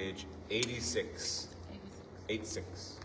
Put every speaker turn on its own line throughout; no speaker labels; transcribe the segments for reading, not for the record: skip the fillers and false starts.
page 86. 86.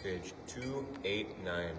Page 289.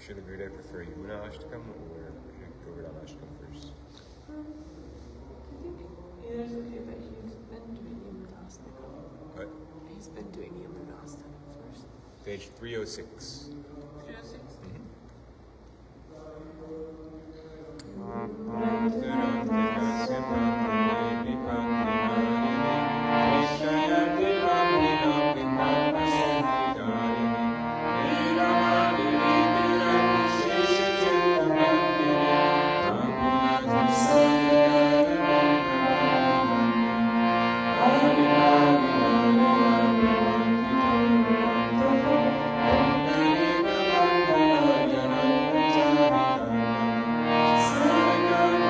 Srila Gurudev prefer Yamuna Ashtakam or Govardhan Ashtakam first?
I think either's okay, but he's been doing Yamunastakam.
What?
He's been doing Yamunastakam first.
Page 306.
306?
Thank you.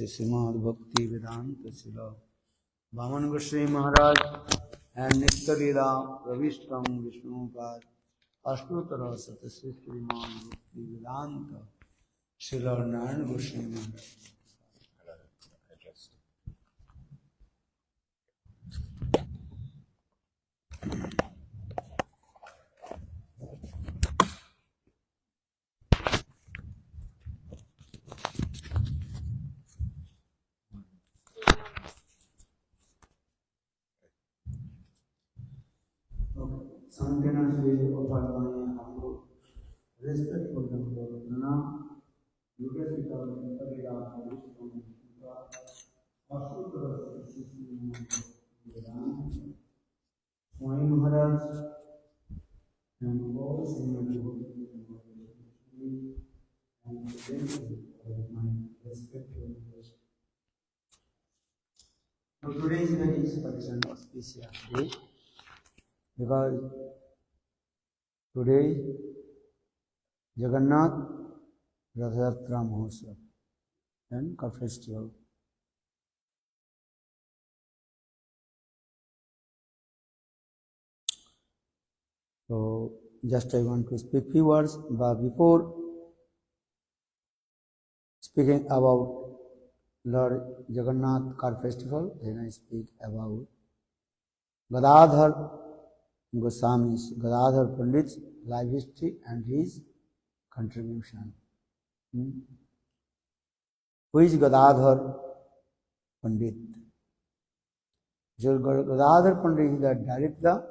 Srimad Bhakti Vedanta Sila Vana Maharaj and Niktarila Ravishtam Vishnu Pad Ashtotara Satasya Srimad Bhakti Vedanta Sila Narayan Goswami Maharaj. Sankhya Sri Upadana Hambu respect for them for Vana Yudhishthira Niktarila Ravishtam Vishnu Pad Ashtotara Satasya Srimad Bhakti Vedanta Swami Maharaj and all Srimad Bhakti and eventually of my respectful request. So today is very special auspicious day because today Jagannath Rathayatra Mahotsav and Katha festival. So just I want to speak few words, but before speaking about Lord Jagannath Katha festival, then I speak about Gadadhar Goswami's, Gadadhar Pandit's life history and his contribution. Who is Gadadhar Pandit? So Gadadhar Pandit is the director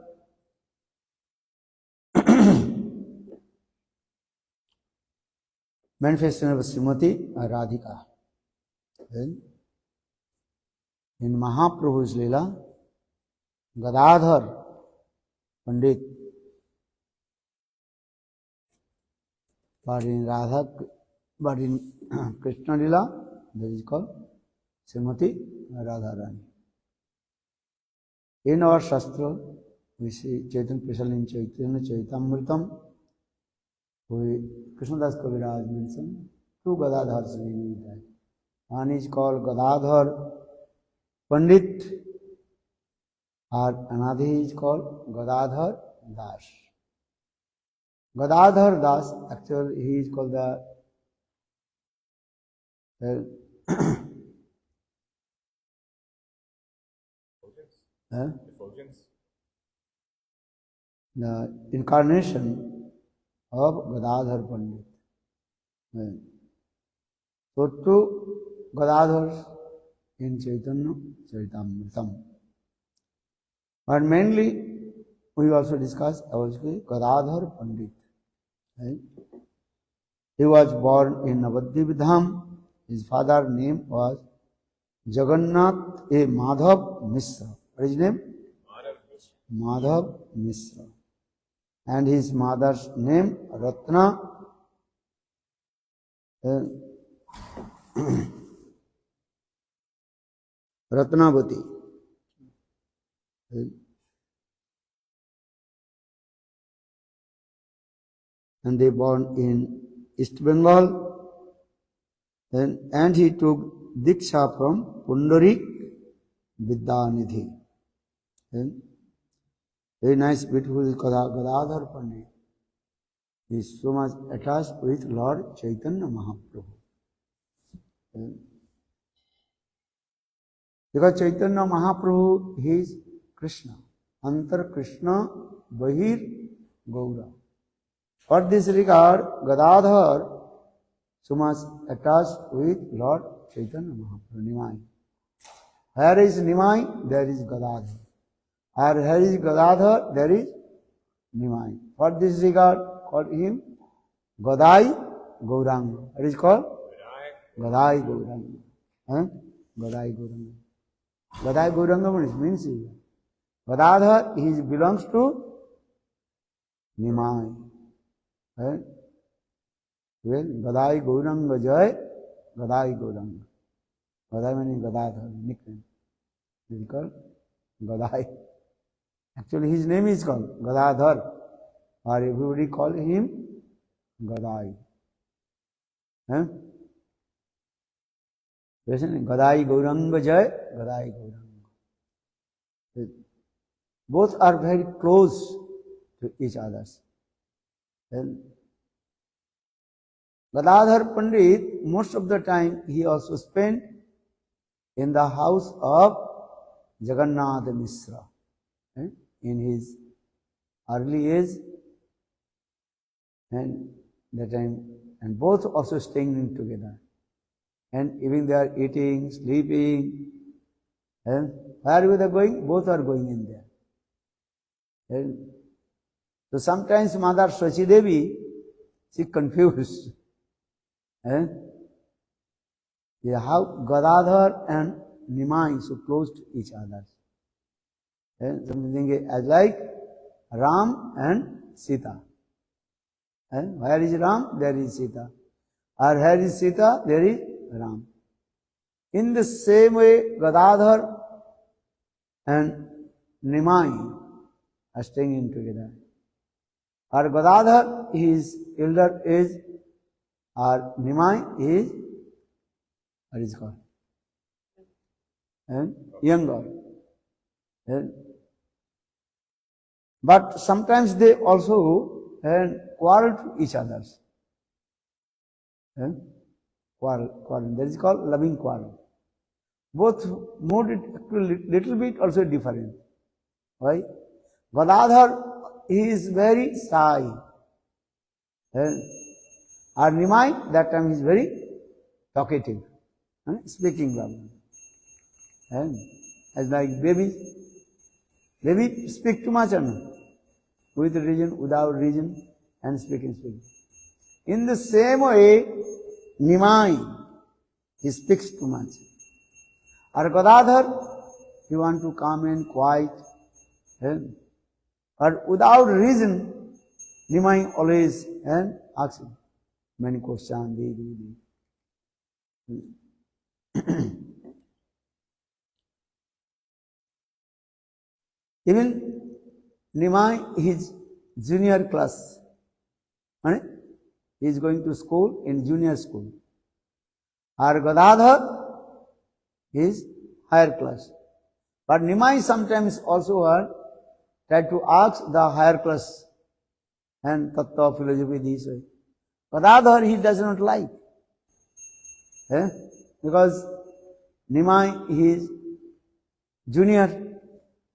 manifestation of Srimati Radhika. Then in Mahaprabhu's Leela, Gadadhar Pandit, but in Krishna Leela, that is called Srimati Radharani. In our Shastra, we see Chaitanya, especially in Chaitanya Chaitamritam, Krishnadas Kaviraj mentioned two Gadadhars in that. One is called Gadadhar Pandit, and another is called Gadadhar Das. Gadadhar Das, actually he is called the
Effulgence?
The incarnation of Gadadhar Pandit. So two Gadadhars in Chaitanya Charitamritam. But mainly we also discussed about Gadadhar Pandit. Right? He was born in Navadvip Dham. His father's name was Jagannath A. Madhav Mishra. What is his name? Madhav Mishra. And his mother's name Ratna Ratnavati. And they born in East Bengal. And he took Diksha from Pundarik Vidyanidhi. Very nice, beautiful Gadadhar Pandit. He is so much attached with Lord Chaitanya Mahaprabhu. Because Chaitanya Mahaprabhu, he is Krishna. Antar Krishna Bahir Gaura. For this regard, Gadadhar so much attached with Lord Chaitanya Mahaprabhu, Nimai. Where is Nimai, there is Gadadhar. And where is Gadadhar, there is Nimai. For this regard, call him Gadai Gauranga. What is called? Gadai Gauranga. Gadai Gauranga. Gadai Gauranga means Gadadhar, he belongs to Nimai. Well, Gadai Gauranga Jai, Gadai Gauranga. Gadai meaning Gadadhar, nickname. He is called Gadai. Actually, his name is called Gadadhar, or everybody call him Gadai. Gadai Gauranga Jai, Gadai Gauranga. Both are very close to each other. Gadadhar Pandit, most of the time, he also spent in the house of Jagannath Mishra. In his early age, and that time, and both also staying together. And even they are eating, sleeping, and wherever they are going, both are going in there. And so sometimes Mother Shachi Devi, she confused. How Gadadhar and Nimai so close to each other. Something as like Ram and Sita. Where is Ram? There is Sita. Or where is Sita? There is Ram. In the same way, Gadadhar and Nimai are staying in together. Or Gadadhar is elder age, or Nimai is, what is called? Younger. But sometimes they also quarrel to each other. Quarrel. That is called loving quarrel. Both mode it little bit also different. Why? Gadadhar, he is very shy. Or Nimai, that time he is very talkative. Speaking loud. As like baby. Baby speak too much or no? With reason, without reason, and speaking. In the same way, Nimai, he speaks too much. Or Gadadhar, he want to come and quiet. But without reason, Nimai always asks many questions. Even Nimai, his junior class. He is going to school in junior school. Or Gadadhar is higher class. But Nimai sometimes also try to ask the higher class and Tattva philosophy this way. Gadadhar he does not like. Because Nimai he is junior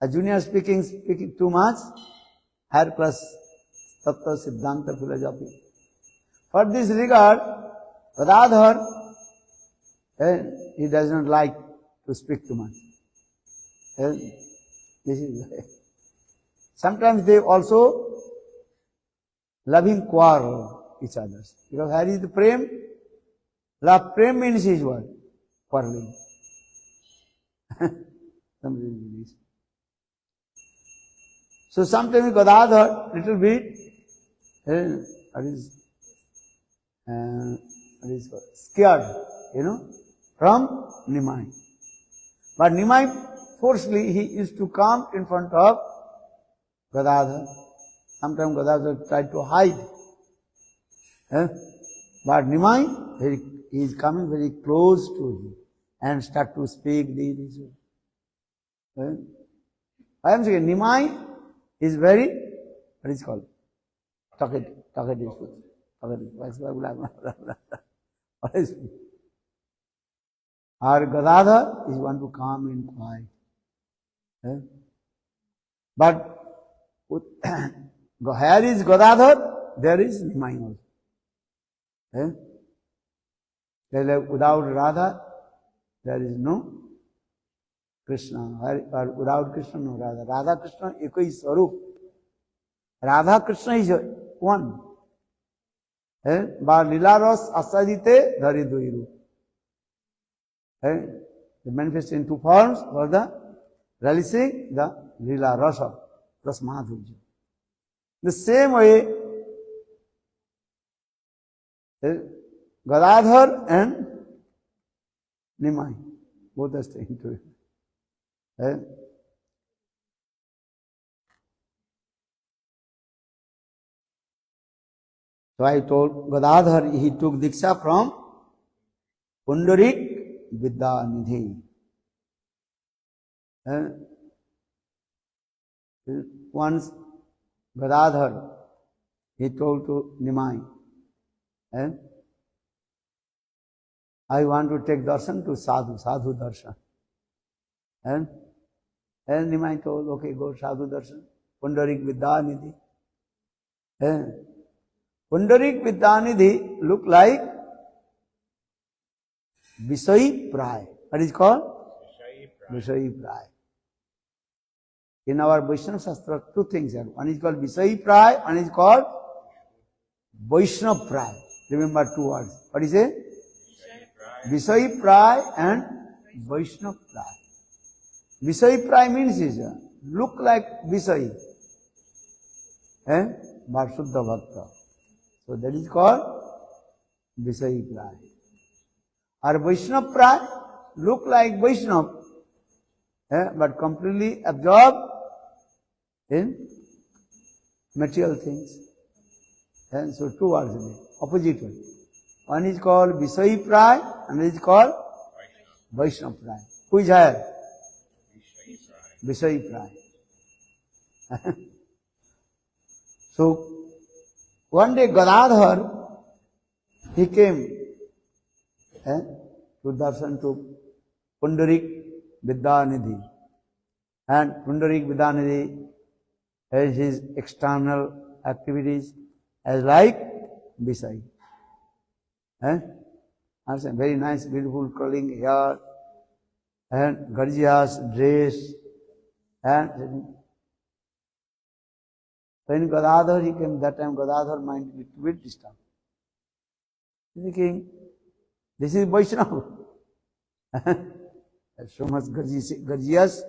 A junior speaking too much, higher class Tattva Siddhanta philosophy. For this regard, Gadadhar, he does not like to speak too much. This is why. Sometimes they also loving quarrel each other. Because here is the prem. Love prem means is what? Quarreling. So sometimes Gadadhar little bit scared, from Nimai. But Nimai forcefully he used to come in front of Gadadhar. Sometimes Gadadhar tried to hide. But Nimai, he is coming very close to him and start to speak this. I am saying Nimai is very, what is called? Talkative. Our Gadadhar is one to calm and quiet. But here is Gadadhar, there is Nimai also. Without Radha, there is no Krishna. Or without Krishna, no Radha. Radha Krishna, ekoi swarup. Radha Krishna is one. Ba lila ras asadite dhari doi rup. They manifest in two forms for the relishing the lila rasa, ras madhurya. The same way, Gadadhar and Nimai, both are staying together. So I told Gadadhar, he took Diksha from Pundarik Vidyanidhi. Once Gadadhar, he told to Nimai, I want to take darshan to sadhu darshan. And Nimai told, okay, go sadhu darshan. Pundarik Vidyanidhi. Pundarik Vidyanidhi look like Visai Pray. What is called? Visai Pray. In our Vaishnava Shastra, two things are. One is called Visai Pray, one is called Vaishnava Pray. Remember two words. What is it? Visai Pray and Vaishnava Pray. Visai Pray means is look like Visai. But Shuddha Bhakta. So that is called Visai Pray. Or Vaishnava Pray look like Vaishnava, but completely absorbed in material things. And so two words in it, opposite one. One is called Visai Pray, and is called Vaishnava Pray. Who is higher? Visai Pray. So one day Gadadhar, he came to darshan to Pundarik Vidyanidhi. And Pundarik Vidyanidhi has his external activities as like Visai. Very nice, beautiful curling hair and gorgeous dress. And when Gadadhar he came, that time Gadadhar mind a little bit disturbed. Thinking, this is Vaishnava. So much gorgeous dress,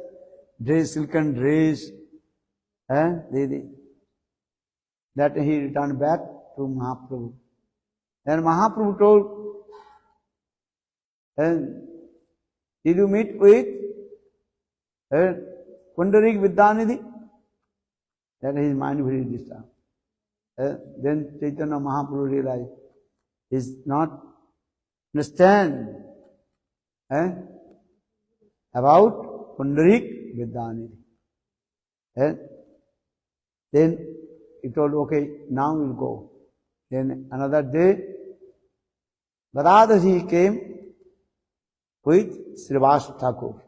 silken dress. That he returned back to Mahaprabhu. Then Mahaprabhu told, did you meet with Pundarik Vidyanidhi? That his mind very disturbed. Then Chaitanya Mahaprabhu realized, he is not understand about Pundarik Vidyanidhi. Then he told, okay, now we'll go. Then another day, Gadadhar he came with Srivas Thakur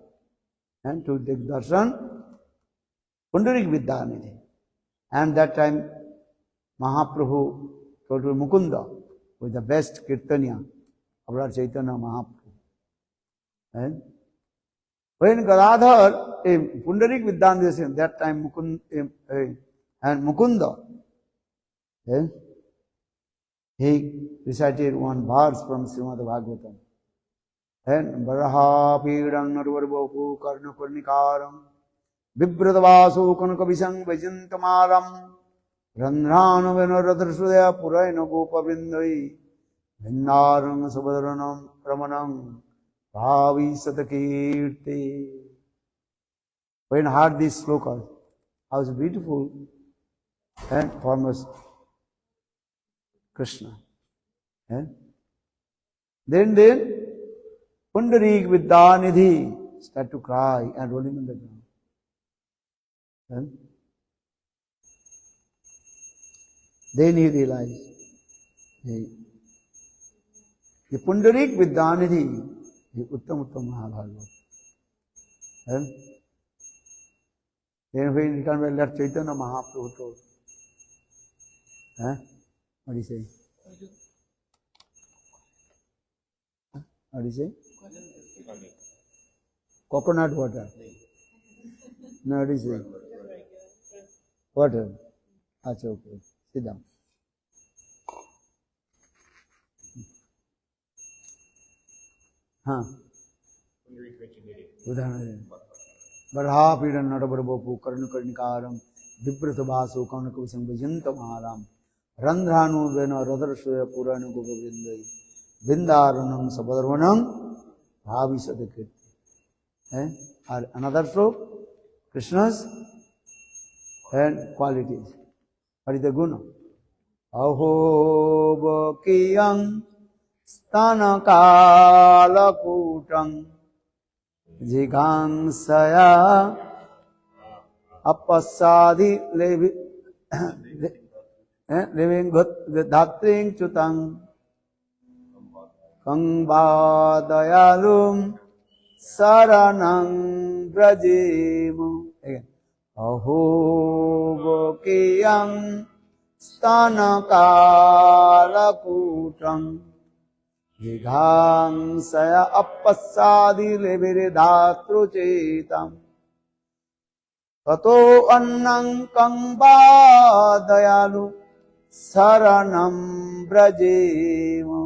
and to take darshan Pundarik Vidyanidhi. And that time Mahaprabhu told to Mukunda, who is the best Kirtaniya of Lord Chaitanya Mahaprabhu. And when Gadadhar, Pundarik Vidyanidhi, that time and Mukunda, he recited one verse from Srimad Bhagavatam. And Baraha Pidang Narvarbopu Karna Purnikaram Vibradavasu Kanakabisang Vajantamaram Randhranu Venoradhrasudaya Puraina Gopa Vindai Vindarang Subhadranam Ramanam Bhavi Satakirti. When I heard these slokas, how was beautiful and formless Krishna. And then Pundarik Vidyanidhi started to cry and rolling on the ground. And then he realized, the Pundarik Vidyanidhi is Uttam Mahabhagavad. And then when he came back, Lord Chaitanya Mahaprabhu told, what do you say? What do you say? Coconut water. No, what do you say? Water. That's okay. Sit down. Barha Pidan Nadabarbopu Karnakarnikaram Vibrata Basu Kaunakavisam Vajantamaram Randhranu Vena Radharaswaya Purana Govindai Vindaranam Sabhadarvanam Bhavi Sadakirti. Another slope, Krishna's and qualities. What is the guna? Aho Bhakiyam Stana Kala Kutang Jigansaya Apasadi living Dhatring Chutang Kangbadayalum Saranang Brajemu. Again. Aho Bhakiyam Stana Kala Kutang Jigansaya Apasadi Levire Dhatru Chetam Tato Annang Kangbadayalu Saranam Brajemu.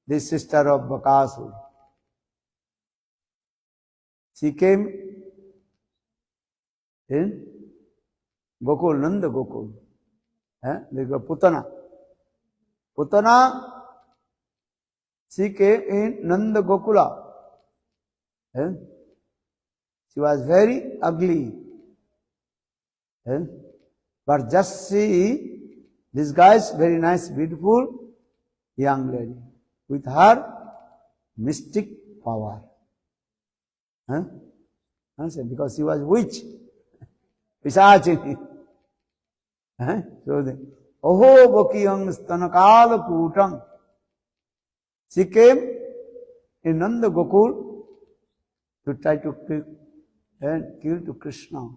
This sister of Bakasur, she came in Gokul, Nanda Gokul. They go Putana. Putana, she came in Nanda Gokula. She was very ugly. But just see, this guy is very nice, beautiful young lady with her mystic power. Because she was witch. Pisachini. So the Oho Bhakiyam Stanakala Kutang. She came in Nanda Gokul to try to kill to Krishna.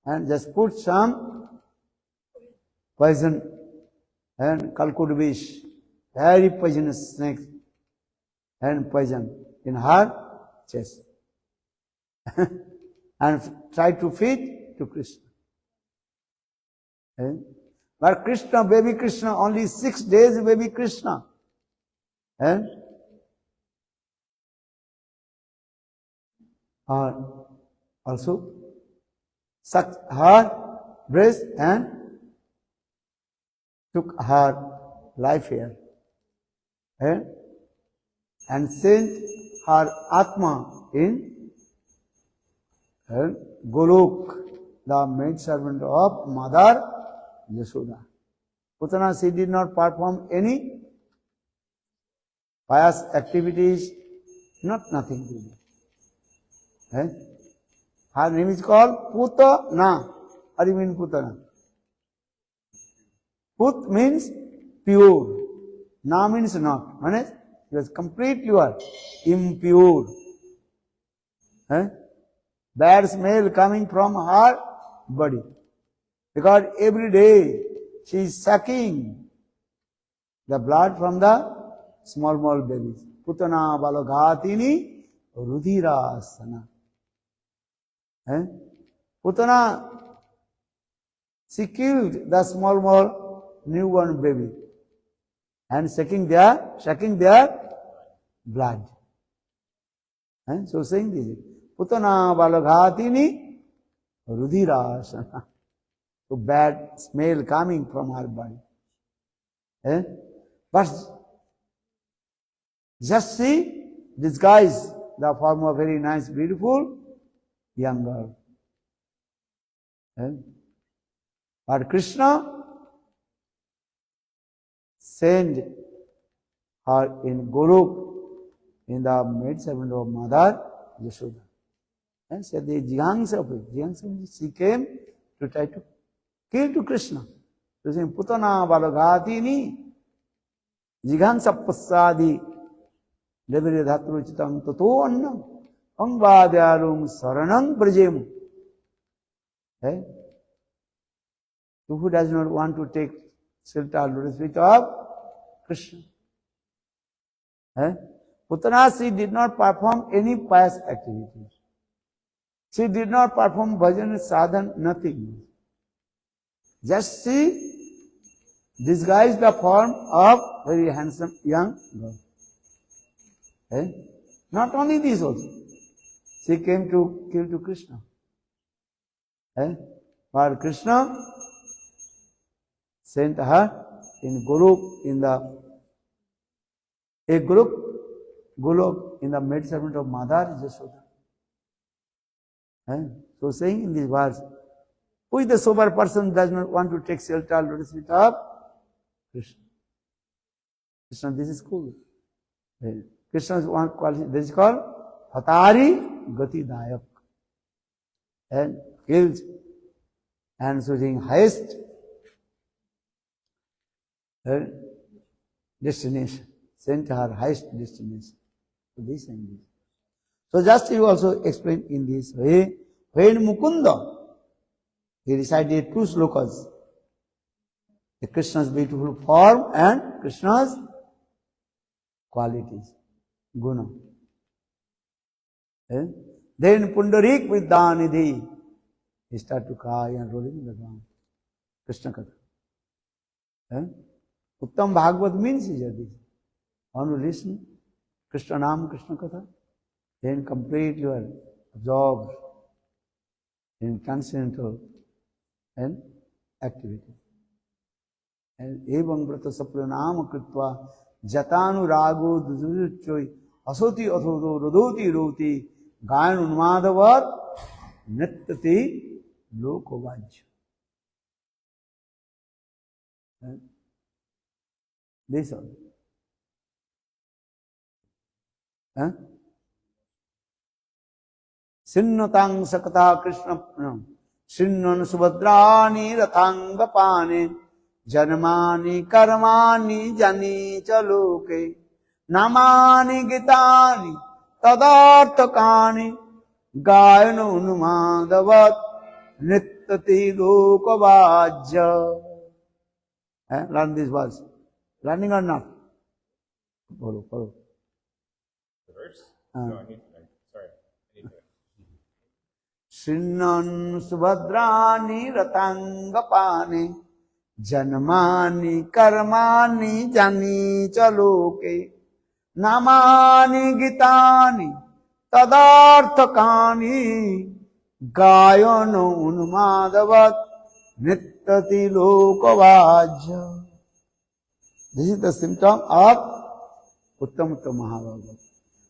And just put some poison and Kalkud vish, very poisonous snakes and poison in her chest. And try to feed to Krishna. But Krishna, baby Krishna, only 6 days baby Krishna. And also sucked her breast and took her life here. And sent her Atma in Golok, the maid servant of Mother Yashoda. Putana, she did not perform any pious activities, nothing to do. Her name is called Putana. What do you mean Putana? Put means pure. Na means not. Means she was completely what? Impure. bad smell coming from her body. Because every day she is sucking the blood from the small babies. Putana balaghatini rudhirasana. Putana, she killed the small newborn baby and sucking their blood. So saying this, Putana balaghatini rudhirasana. So bad smell coming from her body. But just she disguised the form of very nice, beautiful young girl. But Krishna sent her in Golok in the maidservant of Mother Yashoda. And said the Jigangsa, she came to try to kill to Krishna. So saying, Putana balaghatini Jigangsa pasadi Devire dhatruchitam tato annam angvadyalum saranam brajemu. Who does not want to take shelter lotus feet of Krishna? Putana, she did not perform any pious activities. She did not perform bhajan, sadhan, nothing. Just she disguised the form of very handsome young girl. Not only this also, she came to kill to Krishna. But Krishna sent her in Golok in the maidservant of Mother Yashoda. So saying in this verse, who is the sober person does not want to take shelter lotus feet of Krishna? Krishna, this is cool. Krishna's one quality, this is called Hatari Gati Dayak. And kills and choosing highest destination. Sent to her highest destination. So this and this. So just you also explain in this way, when Mukunda, he recited two slokas. The Krishna's beautiful form and Krishna's qualities, guna. Then Pundarik with Danidhi, he started to cry and rolling in the ground. Krishna Katha. Uttam Bhagavad means is this. Want to listen? Krishna Nam, Krishna Katha. Then complete your absorbed in transcendental and activity. And evam brata sapranam kritva jatanu rago dujuchoi asoti athodo rodoti roti gayan unmadavat nityati lokovajya. This all. Sinnatang sakata Krishna Sinnan subhadrani rathangapane janmani karmani jani chaloke namani gitani tadartakani gayanu unumadavat nityati lokavajya. Learn this verse. Learning or not? Follow.
The verse? No, I need to learn. Sorry. I need to.
Sinnan subhadrani rathangapane janmani karmani jani chaloke namani gitani tadarthakani gayano unmadavat nityati lokavajya. This is the symptom of Uttam Mahabharata.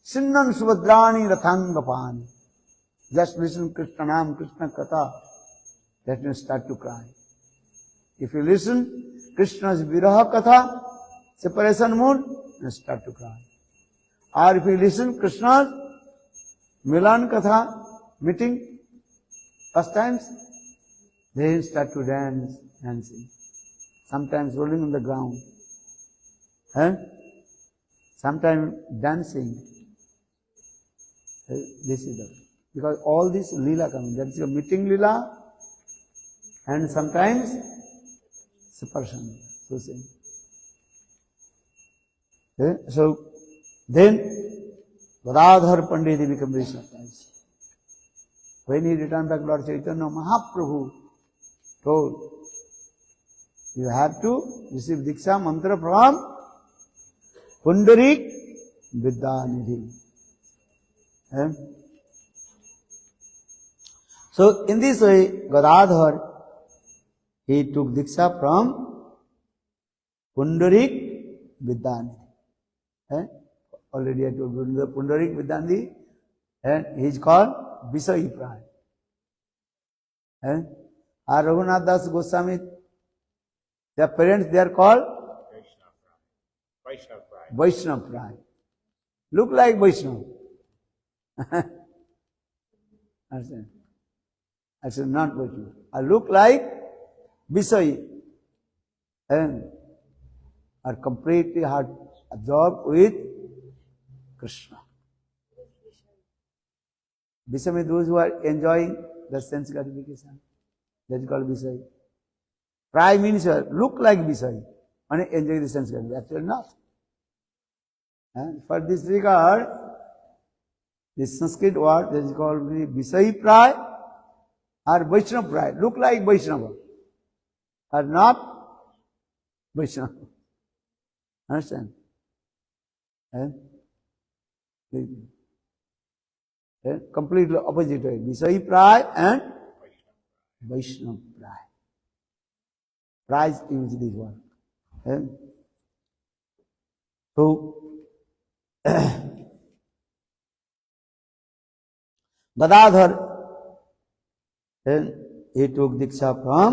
Sinnan subhadrani rathangapani. Just listen Krishna Nam, Krishna Katha, that will start to cry. If you listen Krishna's Viraha Katha, separation mood, you start to cry. Or if you listen Krishna's Milan Katha, meeting, pastimes, they start to dancing. Sometimes rolling on the ground. Sometimes dancing. This is the Because all this lila coming, that is a meeting lila and sometimes separation. So saying. So then Radhar Pandit became very surprised. When he returned back, Lord Chaitanya Mahaprabhu told, you have to receive Diksha mantra from Pundarik Vidyanidhi. So in this way, Gadadhar, he took Diksha from Pundarik Vidyanidhi. Already I told you, the Pundarik Vidyanidhi, and he is called Visai Prai. Our Raghunath Das Goswami, their parents, they are called Vaishnava Prai. Look like Vaishnava. I said, not Vaishnava. I look like Visai. And are completely absorbed with Krishna. Visai means those who are enjoying the sense gratification. That is called Visai. Prai means look like Visai. And enjoy the sense gratification. Actually not. And for this regard, this Sanskrit word that is called Visai Prai or Vaishnava Prai. Look like Vaishnava. Are not Vaishnava. Understand? Completely opposite way. Visai Prai and Vaishnava Prai. Prai use this word. So, Gadadhar, he took Diksha from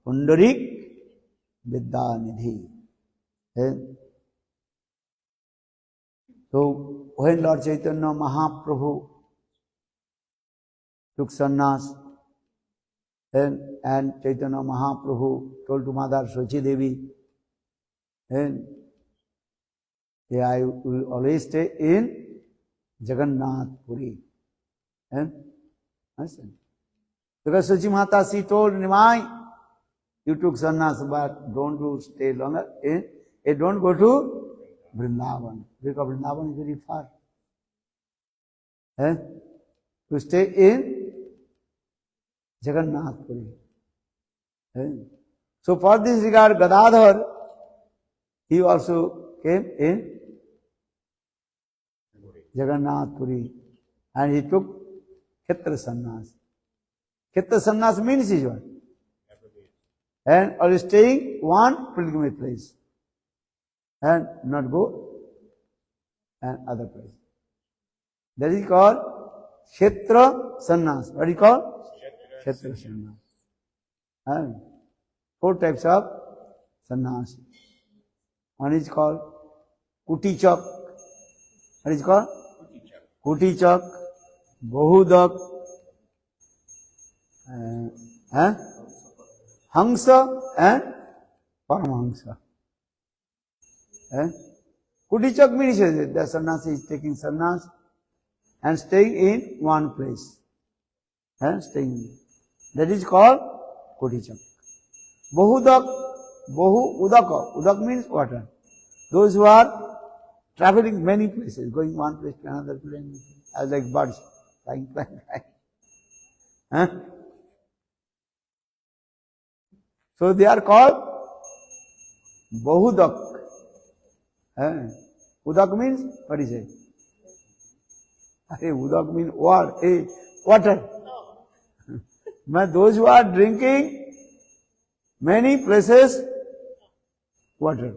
Pundarik Vidyanidhi. So, when Lord Chaitanya Mahaprabhu took sannyas, and Chaitanya Mahaprabhu told to Mother Sochi Devi, I will always stay in Jagannath Puri. Understand? Because Sochi Mata, she told Nimai, you took sannyas, but don't you stay longer. Don't go to Vrindavan. Because Vrindavan is very far. To stay in Jagannath Puri. So for this regard, Gadadhar, he also came in Jagannath Puri. And he took Khetra sannyas. Khetra sannyas means is what? And or staying one pilgrimage place. And not go and other place. That is called Kshetra sannyas. What is it called? Kshetra sannyas. And 4 types of sannyas. One is called Kutichak. What is it called? Kutichak, Bahudak, Hamsa and Paramahamsa. Kutichak means the sannyasi is taking sannyas and staying in one place. That is called Kutichak. Bahudak, Udaka. Udak means water. Those who are traveling many places, going one place to another place, as like birds, flying. So they are called Bahudak. Udak means, what is it? Udak means water. But those who are drinking many places, water.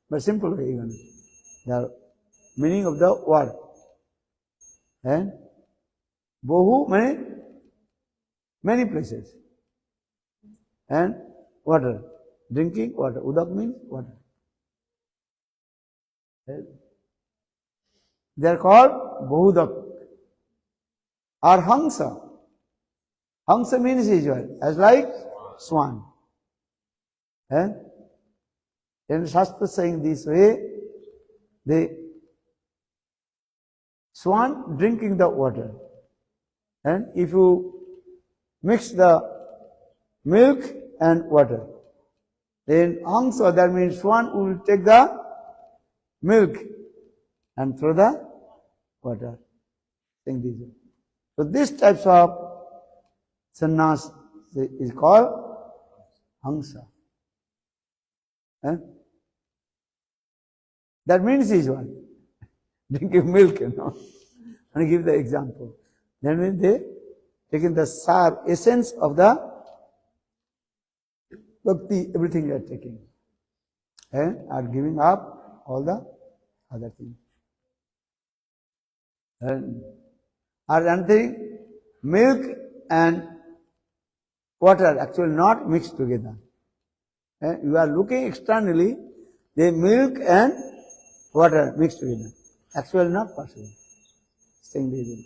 But simple way even. The meaning of the word. Bohu means many places. And water. Drinking water. Udak means water. They are called Bahudak or Hamsa. Hamsa means usual, as like swan. And Shastra saying this way, the swan drinking the water. And if you mix the milk and water, then Hamsa, that means one will take the milk and throw the water. Think this way. So these types of sannyas is called Hamsa. That means is what? Drinking milk, And give the example. That means they taking the sar, essence of the bhakti, everything they are taking. And are giving up all the other things. And are anything, milk and water actually not mixed together. You are looking externally, the milk and water mixed together. Actually not possible. Same reason.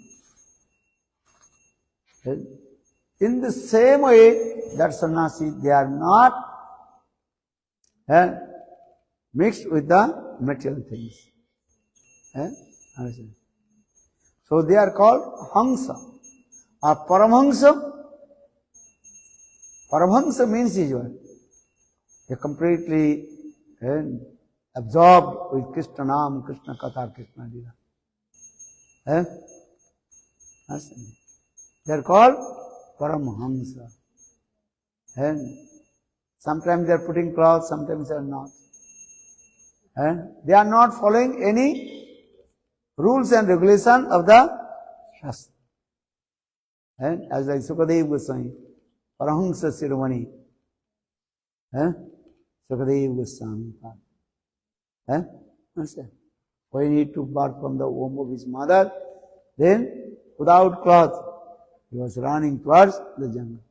In the same way, that sannyasi, they are not mixed with the material things. Understand? So they are called Hamsa. Paramhamsa. Paramhamsa means is what? They are completely absorbed with Krishna Nam, Krishna Katha, Krishna Lila. They are called Paramhamsa. And sometimes they are putting clothes, sometimes they are not. And they are not following any rules and regulation of the Shastra. And as like Sukadeva Goswami, Paramhamsa Siromani, Sukadeva Goswami. Understand? When he took birth from the womb of his mother, then without cloth, he was running towards the jungle.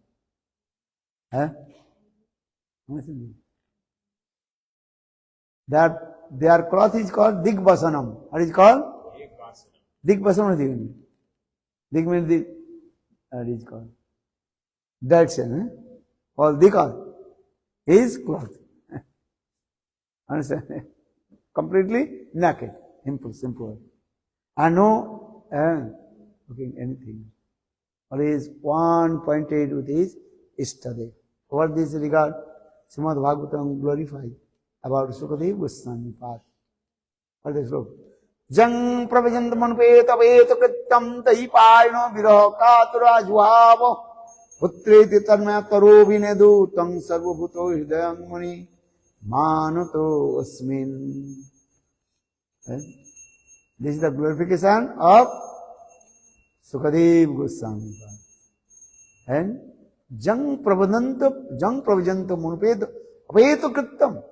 Their cloth is called Digvasanam. What is it called? Digvasanam. Dig means the, what is called? Direction. All Dika is cloth. Understand? Completely naked. Simple. And no looking anything. Always one pointed with his Ishtadev. Over this regard, Srimad Bhagavatam glorified about Sukadeva Goswami path. What is it? Jang pravajant manpeta veta kritam taipayano viraha katura jvava putreti tarmya taro vinedu tang sarvabhuto hridayam muni manato asmin. This is the glorification of Sukadeva Goswami. And Jang pravajanta manupeta veta kritam.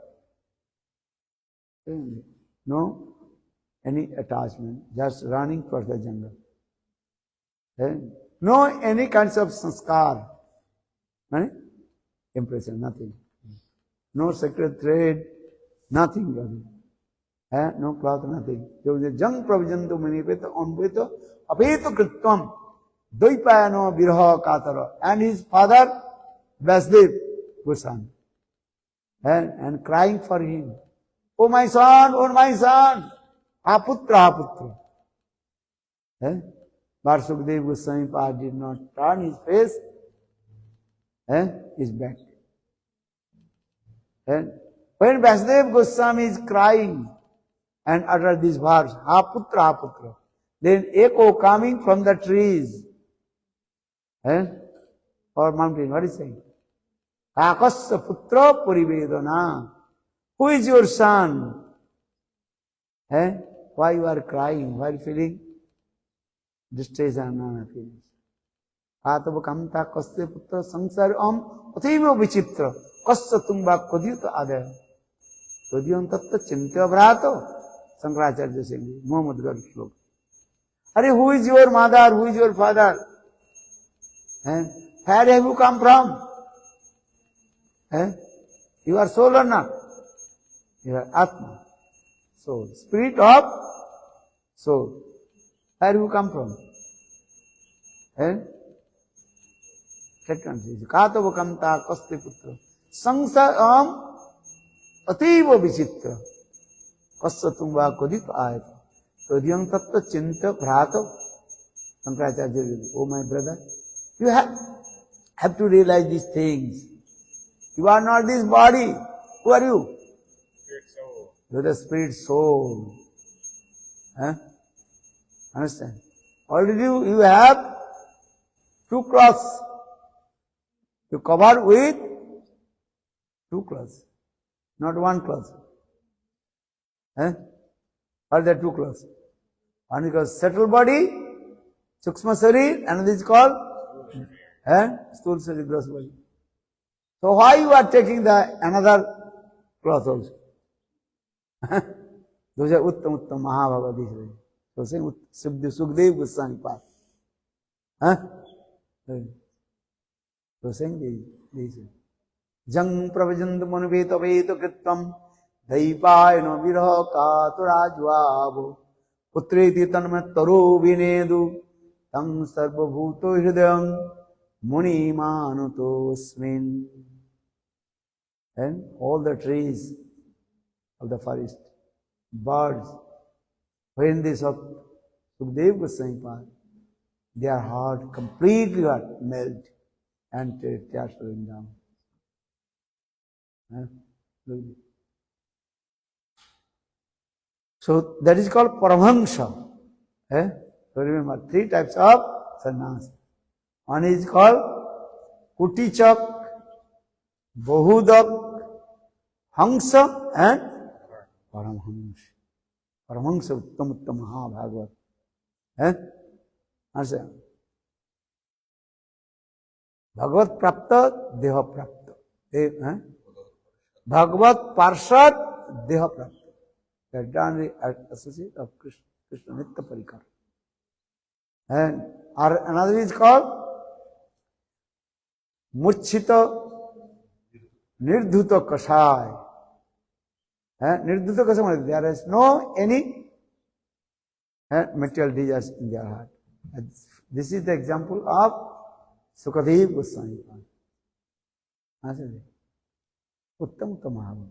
No any attachment, just running towards the jungle. No any kinds of sanskar, impression, nothing. No sacred thread, nothing. No cloth, nothing. There was a jang pravijanto manipeta onveta apeta kritvam doipayano viraha katara. And his father, Vasudev Goswami, and crying for him. Oh my son, Aputra. But Sukadeva Goswami did not turn his face, his back. When Vasudev Goswami is crying and utter this verse, Aputra, then echo coming from the trees or mountain, what is saying? Kakasya putra purivedana. Who is your son? Why you are crying? Why feeling distress and unhappiness? Atava kamta kasya putra sangsar athiva vichitra kasya tumba kodiyuta adaya kodiyam tatta chintya vrato. Shankaracharya saying, Muhammad Garg Shlok. Who is your mother? Who is your father? Where have you come from? You are soul or not? You are Atma. Soul. Spirit of soul. Where you come from? Second is Katha Kamta Kaste Putra. Sangsar Ativa Vichitra. Kasya Tumba Kodit Ayata. Todiyam Tatta Chinta Bhrata. Shankaracharya, oh my brother, you have to realize these things. You are not this body. Who are you?
Spirit soul.
You are the spirit soul. Huh? Understand? Already you have two cloths. You cover with two cloths, not one cloth. What are the two cloths? One is called settled body, Sukshma Sharir, and this is called Sthul Sharir, gross body. So why you are taking the another cloth also? Those are Uttam Mahabhava. So saying Sukdev Goswami path. So saying these. Jang Pravajandu Manuveta Veta Krittam Daipayano Viraha Katurajvavo Putreti Tanmataro Vinedu Tam Sarvabhuto Hridayam Muni Manutosmin. And all the trees of the forest, birds, when they saw Sukdev Goswami path, their heart completely got melt and tears flowing down. So that is called Paramahamsa. So remember, three types of sannyas. One is called Kutichak, Bahudak, Hamsa and Paramahamsa. Paramahamsa Uttam Mahabhagavad. Understand? Bhagavad Prapta, Deha Prapta. Bhagavad Parshad, Deha Prapta. They are done the associate of Krishna Nitya Parikar. And another is called Murchita Nirdhuta Kashay. Nirdhuta Kashay, there is no any material desires in their heart. This is the example of Sukadev Goswami. Uttam Mahabhava.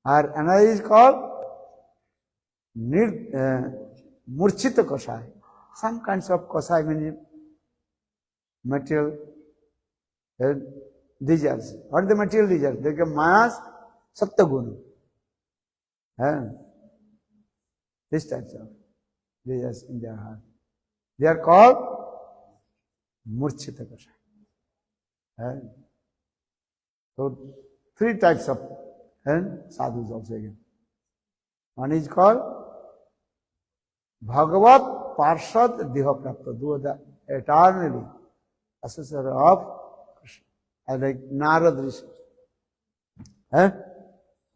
Or another is called Murchita Kashay. Some kinds of Kashay means material desires. What are the material desires? They are Manas, Sattaguna. These types of desires in their heart. They are called Murchita Kashay. So, three types of sadhus also again. One is called Bhagavat Parshad Deha Prapta. Those are the eternally associated of Krishna. Like Narad Rishi.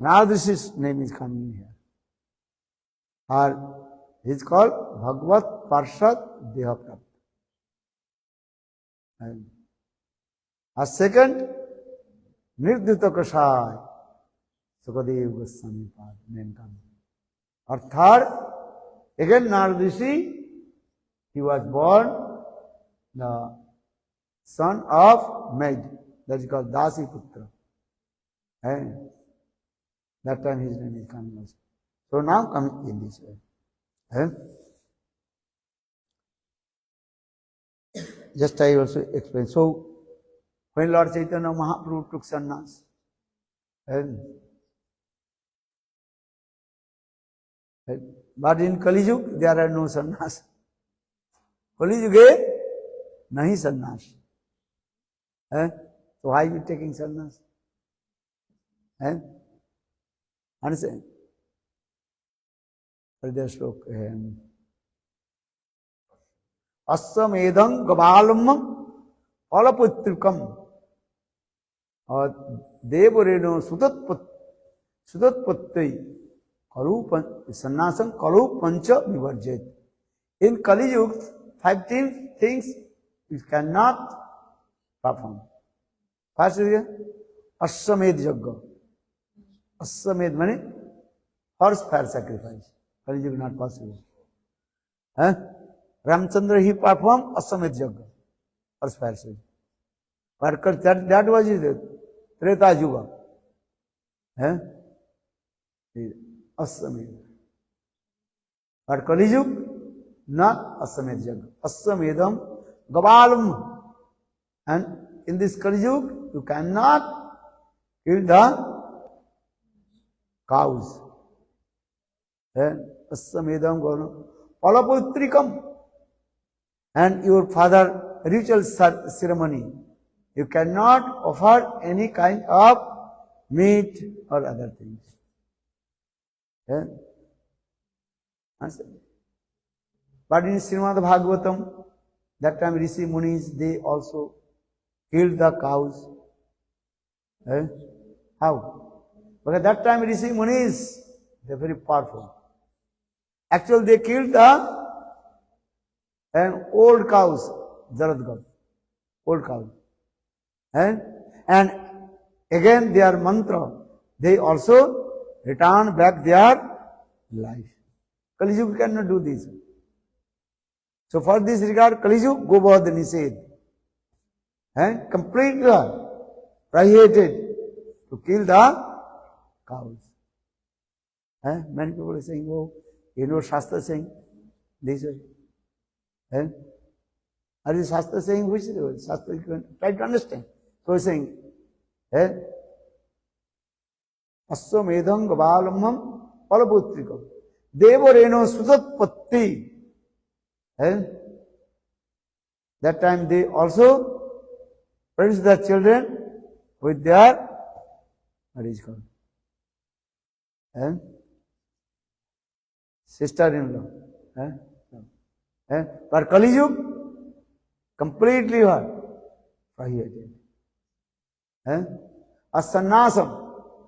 Narad Rishi's name is coming here. Or he is called Bhagavat Parshad Deha Prapta. A second, Nirdhuta Kashay, Sukadev Goswami path, name comes. Or third, again Narad Rishi, he was born the son of maid, that is called Dasi Putra. That time his name is coming also. So now coming in this way. Just I also explain. So when Lord Chaitanya Mahaprabhu took sannyas, but in Kali Yuga there are no sannyas. Kali Yuga nahi sannyas. So why are you taking sannyas? Understand? Further slok. Assamedham gabalam palaputrikam devareno sudatpatti sannasam kalu pancha vivarjet. In Kali Yuga, 15 things you cannot perform. First is Assamed Yagga. Assamed means horsepower sacrifice. Kali Yuga not possible. Ramchandra he performed Assamed Yagga. Horsepower sacrifice. But that was it. Treta Yuga. Assamed. But Kali Yuga, not Aswamed Yajna. Aswamedam Gabalam. And in this Kali Yuga, you cannot kill the cows. Aswamedam Gabalam. Palaputrikam. And your father ritual ceremony. You cannot offer any kind of meat or other things. But in Srimad Bhagavatam, that time Rishi Munis, they also killed the cows. How? Because that time Rishi Munis, they are very powerful. Actually, they killed the old cows, Jaradgal, old cows. And again their mantra, they also return back their life. Kali Yuga cannot do this. So for this regard, Kali Yuga go about the Nised. And completely prohibited to kill the cows. Many people are saying, oh, you know Shastra saying this way. Are you Shastra saying which Shastra you can try to understand? So he's saying, Aswamedham Gabalamam Palaputrikam Devareno Sutatpatti. That time they also produce the children with their, what is it called? Sister-in-law. But Kali Yuga, completely prohibited. A sannyasam.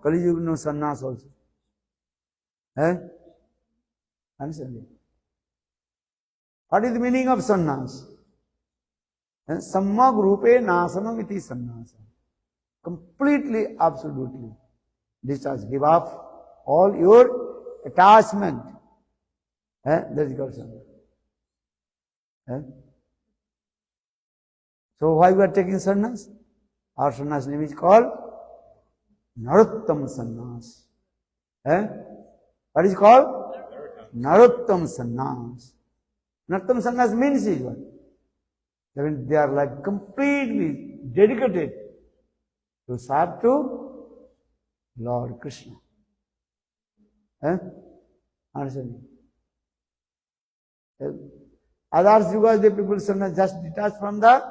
Kali Yuga no sannyas also. Understand? What is the meaning of sannyas? Sammag rupe nasanam iti sannyasa. Completely, absolutely discharge. Give up all your attachment. That is called sannyas. So why we are taking sannyas? Our sannyas name is called Narottam sannyas. What is called? Narottam sannyas. Narottam sannyas means is what? I mean, they are like completely dedicated to serve to Lord Krishna. Understand? Others yugas, the people sannyas just detached from the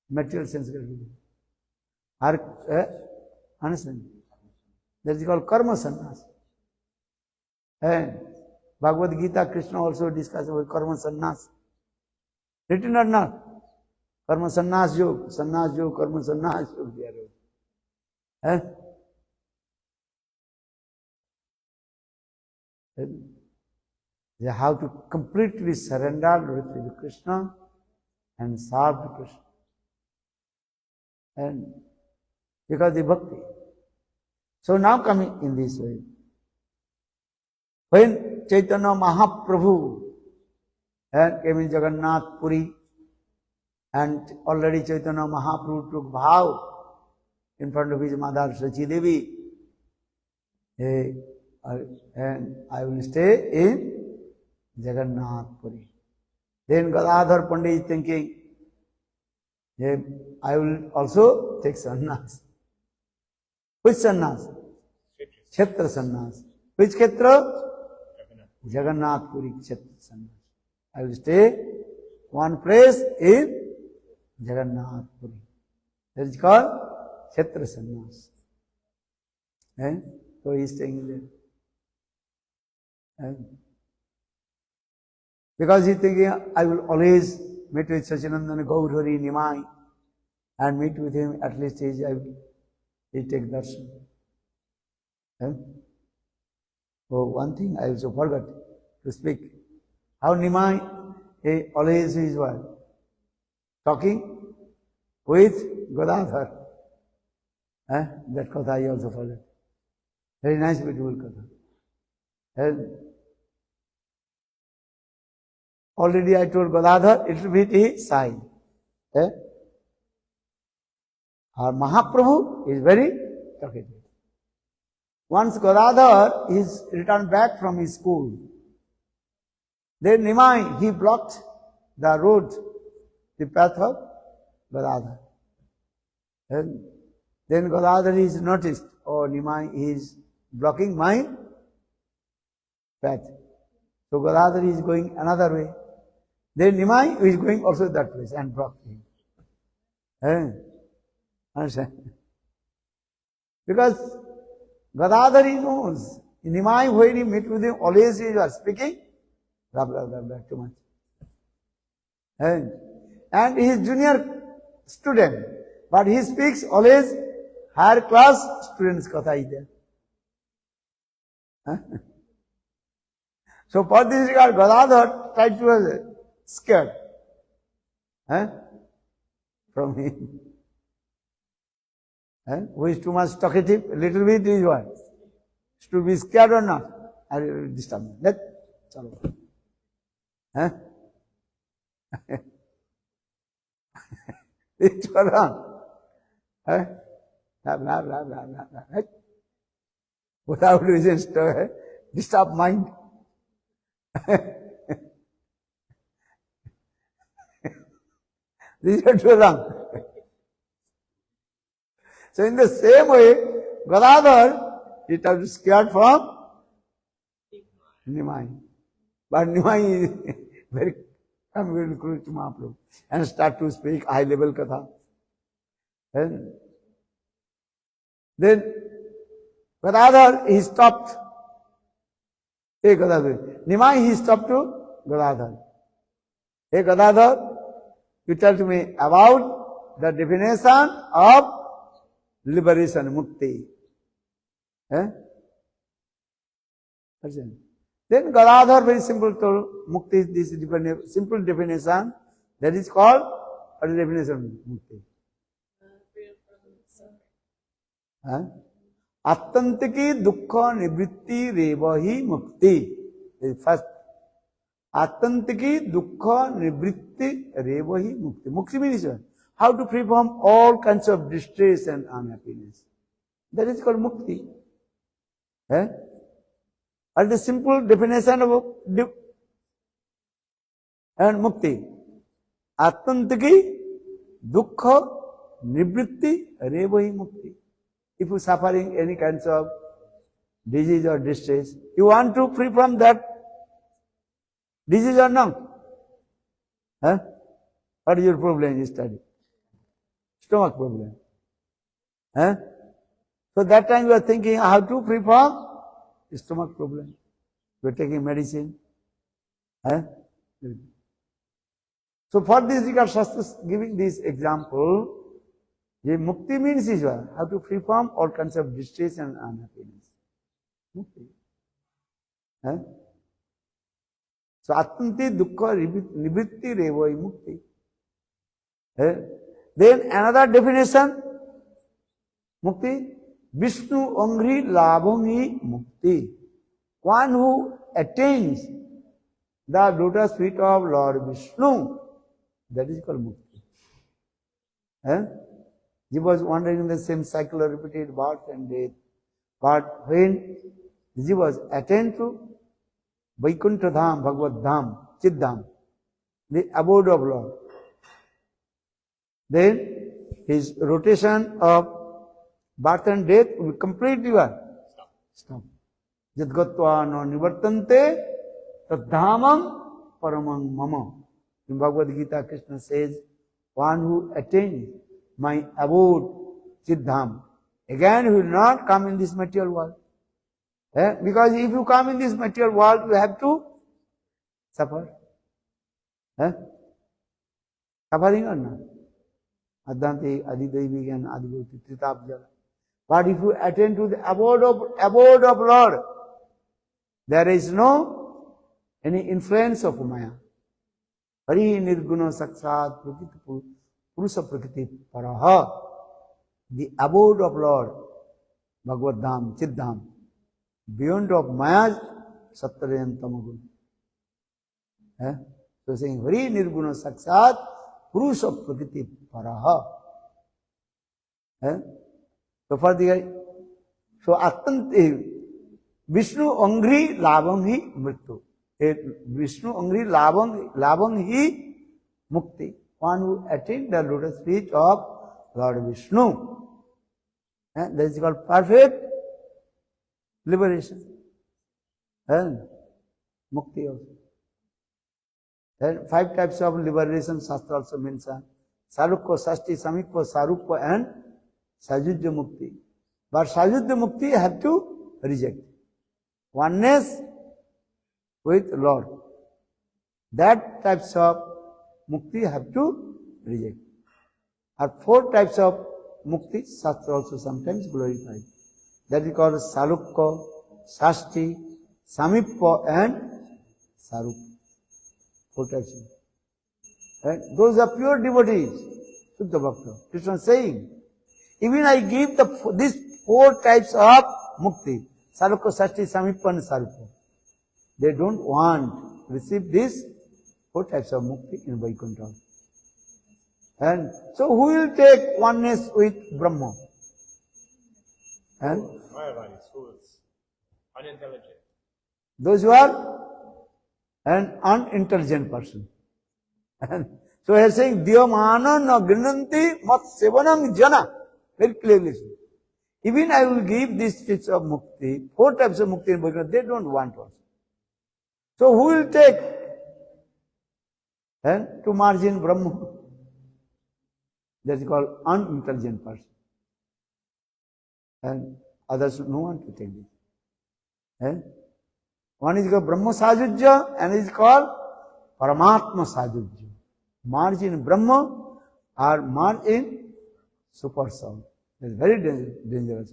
material sense. Understand? That is called karma sannyas. Bhagavad Gita, Krishna also discusses about karma sannyas. Written or not? Karma sannyas yoga, karma sannyas yoga. They have to completely surrender to Krishna and serve Krishna. And because the bhakti. So now coming in this way. When Chaitanya Mahaprabhu came in Jagannath Puri, and already Chaitanya Mahaprabhu took vow in front of his mother Sachi Devi, and I will stay in Jagannath Puri. Then Gadadhar Pandit is thinking, I will also take sannyas. Which sannyas? Kshetra sannyas. Which kshetra? Jagannath Puri kshetra sannyas. I will stay one place in Jagannath Puri. That is called kshetra sannyas. So he is staying there. Because he is thinking, I will always meet with Sachinandana Gaurhari Nimai and meet with him, at least he take darshan. Oh, one thing I also forgot to speak. How Nimai always is what? Talking with Gadadhar. That Katha I also forgot. Very nice, beautiful Katha. And already I told Gadadhar, it will be his sign. Our Mahaprabhu is very talkative. Once Gadadhar is returned back from his school, Then Nimai, he blocked the road, the path of Gadadhar. And then Gadadhar is noticed, oh, Nimai is blocking my path. So Gadadhar is going another way. Then Nimai is going also that way and blocking him. Understand? Because Gadadhar he knows. Nimai, when he meet with him, always he was speaking, blah, blah, blah, blah, too much. And he is junior student, but he speaks always higher class students' Katha is there. So for this regard, Gadadhar tried to was scared from him. Who is too much talkative, a little bit is what? To be scared or not? I will disturb me. Let chalo. It's wrong. Blah, blah, blah, blah, blah, blah. Without reasons to disturb mind. These are too wrong. So in the same way, Gadadhar, he was scared from Nimai. But Nimai is very communicative to Mahaprabhu and start to speak high level Katha. And then Gadadhar, he stopped. Hey Gadadhar. Nimai, he stopped to Gadadhar. Hey Gadadhar, you tell to me about the definition of liberation, mukti. Then Gadadhar, very simple told, mukti is this simple definition, that is called, what is the definition of mukti? Attantiki dukkha nivritti revahi mukti. First, Attantiki dukkha nivritti revahi mukti. Mukti means how to free from all kinds of distress and unhappiness. That is called mukti. Or the simple definition of and mukti. Attantiki dukkha nivritti revahi mukti. If you are suffering any kinds of disease or distress, you want to free from that disease or not? What is your problem in study? Stomach problem. So that time you are thinking how to free from stomach problem. You are taking medicine. So for this regard, Shastra giving this example, mukti means is what? How to free from all kinds of distress and unhappiness. Mukti. So attanti dukkha nivritti revai mukti. Then another definition, mukti, Vishnu angri labhangi mukti. One who attains the lotus feet of Lord Vishnu, that is called mukti. He was wandering in the same cycle of repeated birth and death. But when he was attained to Vaikuntha Dham, Bhagavad Dham, Chid Dham, the abode of Lord, then his rotation of birth and death will completely stop. Yadgatva no nivartante tadhamam paramam mama. In Bhagavad Gita, Krishna says, one who attains my abode, Siddham, again he will not come in this material world. Because if you come in this material world, you have to suffer. Suffering or not? Adhanti, Adidevi and Adibhuti, Tritabjala. But if you attend to the abode of Lord, there is no any influence of Maya. Hari nirguna saksat prakiti purusa prakriti paraha. The abode of Lord, Bhagavad Dham, Chiddham, beyond of Maya's Sattvayan Tamagun. So saying, Hari nirguna saksat purusa prakriti paraha. So for the, so Attanti, Vishnu angri labhamhi mrityu. Vishnu Angri Labang Hi Mukti. One who attained the lotus feet of Lord Vishnu. And that is called perfect liberation. And Mukti also. Then 5 types of liberation Shastra also mention. Sarukpa, Sasti, Samikpa, Sarukpa and Sajujya Mukti. But Sajujya Mukti you have to reject. Oneness with Lord. That types of Mukti you have to reject. Or 4 types of Mukti Shastra also sometimes glorified. That is called Salukka, Sasti, Samippa and Sarukpa. 4 types. And those are pure devotees. Suddha Bhakta. Krishna is saying, even I give these 4 types of mukti, Salukka, Sasti, Samippa and Sarukpa. They don't want to receive these 4 types of mukti in Vaikuntha. And so who will take oneness with Brahma? And
fools, unintelligent.
Those who are an unintelligent person. And so he is saying, Diyamana na grinanti mat sevanam jana. Very clearly. Even I will give these types of mukti, 4 types of mukti in Vaikuntha, they don't want also. So who will take? And to margin Brahma. That is called unintelligent person. And others no one to take this. And one is called Brahma Sajujya and is called Paramatma Sajujya. Merge in Brahma or merge in Super Soul. It is very dangerous.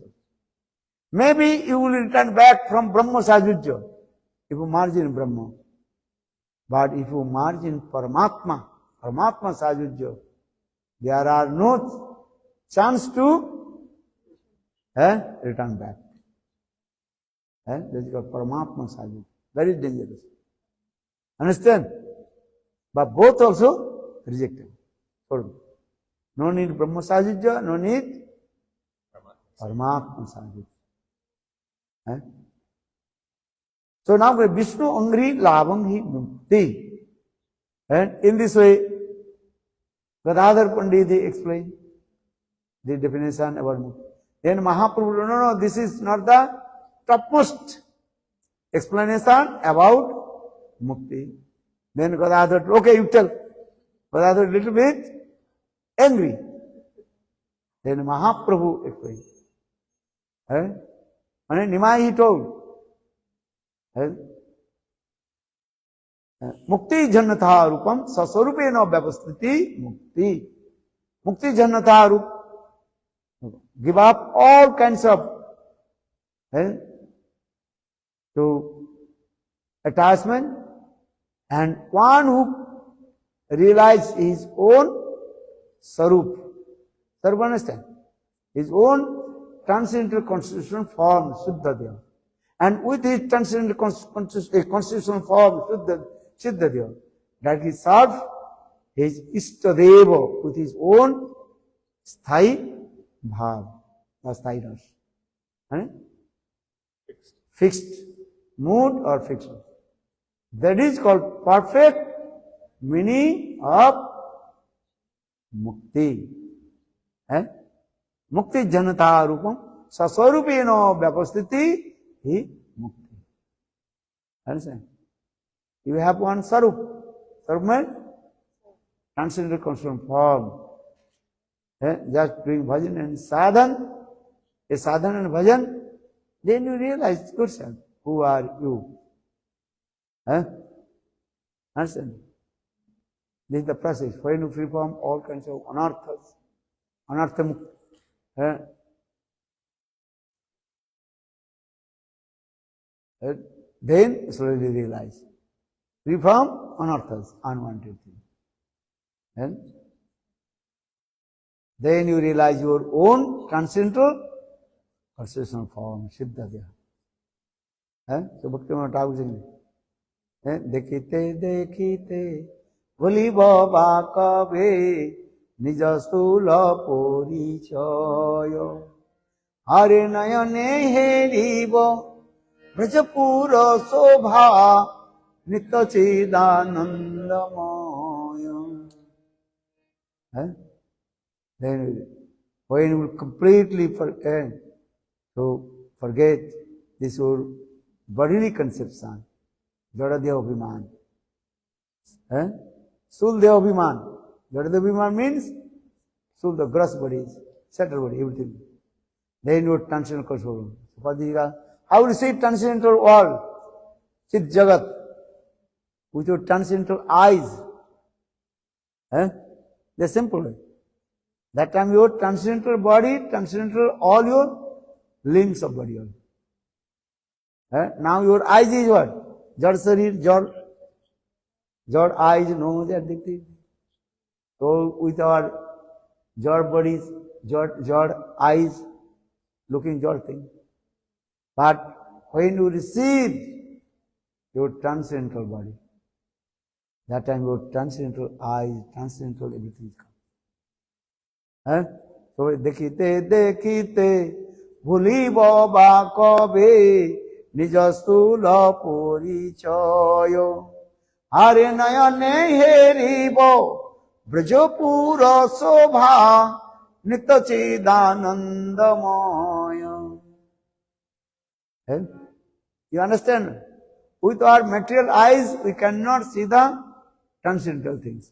Maybe you will return back from Brahma Sajujya if you merge in Brahma. But if you merge in Paramatma Sajujya, there are no chance to return back. That is called Paramatma Sajujya. Very dangerous. Understand? But both also rejected. No need Brahma Sajujya, no need Paramatma Sajujya. So now Vishnu Angri Labang Hi Mukti. And in this way, Gadadhar Pandit explained the definition about Mukti. Then Mahaprabhu, no, this is not the topmost explanation about Mukti. Then Gadadhar, okay, you tell. Gadadhar a little bit angry. Then Mahaprabhu explained. And Nimai he told. Mukti jannatha rupam saswarupena vyavastiti mukti. Mukti jannatha rup. Give up all kinds of to attachment, and one who realizes his own sarup. Sarup, understand? His own transcendental constitutional form, Shuddha. And with his transcendental constitutional form, Shuddha, that he serves his Ishtadeva with his own sthai bhav, or sthainess. Fixed mood or fixed. That is called perfect meaning of mukti. Mukti janata rupam saswarupena vyavastiti hi mukti. Understand? You have one sarup. Sarup means transcendental constitutional form. Just doing bhajan and sadhan, a sadhan and bhajan, then you realize yourself. Who are you? Understand? This is the process. When you free from all kinds of anarthas, then slowly realize. Free from anarthas, unwanted things. Then you realize your own transcendental constitutional form, Siddha. So Bhakti Thakur saying, Dekite dekite bhuli baba kabe nija stula porichayo hare nayane heribo brajapura sobha Nitya Chidanandamaya. Then when you will completely forget this your bodily conception, Jadadeha Abhiman. Suldeha Abhiman. Jadadeha Abhiman means Sul, the gross bodies, subtle body, everything. Then your transcendental control. How will you see transcendental world? Chit Jagat. With your transcendental eyes. The simple way. That time your transcendental body, transcendental all your limbs of body. Now your eyes is what? Jad Sarir, Jad eyes, nose, everything. So with our Jad bodies, Jad eyes, looking Jad thing. But when you receive your transcendental body, that time your transcendental eyes, transcendental everything comes. So dekhite dekhite bhulibo ba kabe nijo sthula porichayo hare nayane heribo brajapura sobha nitya chidanandamaya. You understand? With our material eyes, we cannot see the transcendental things.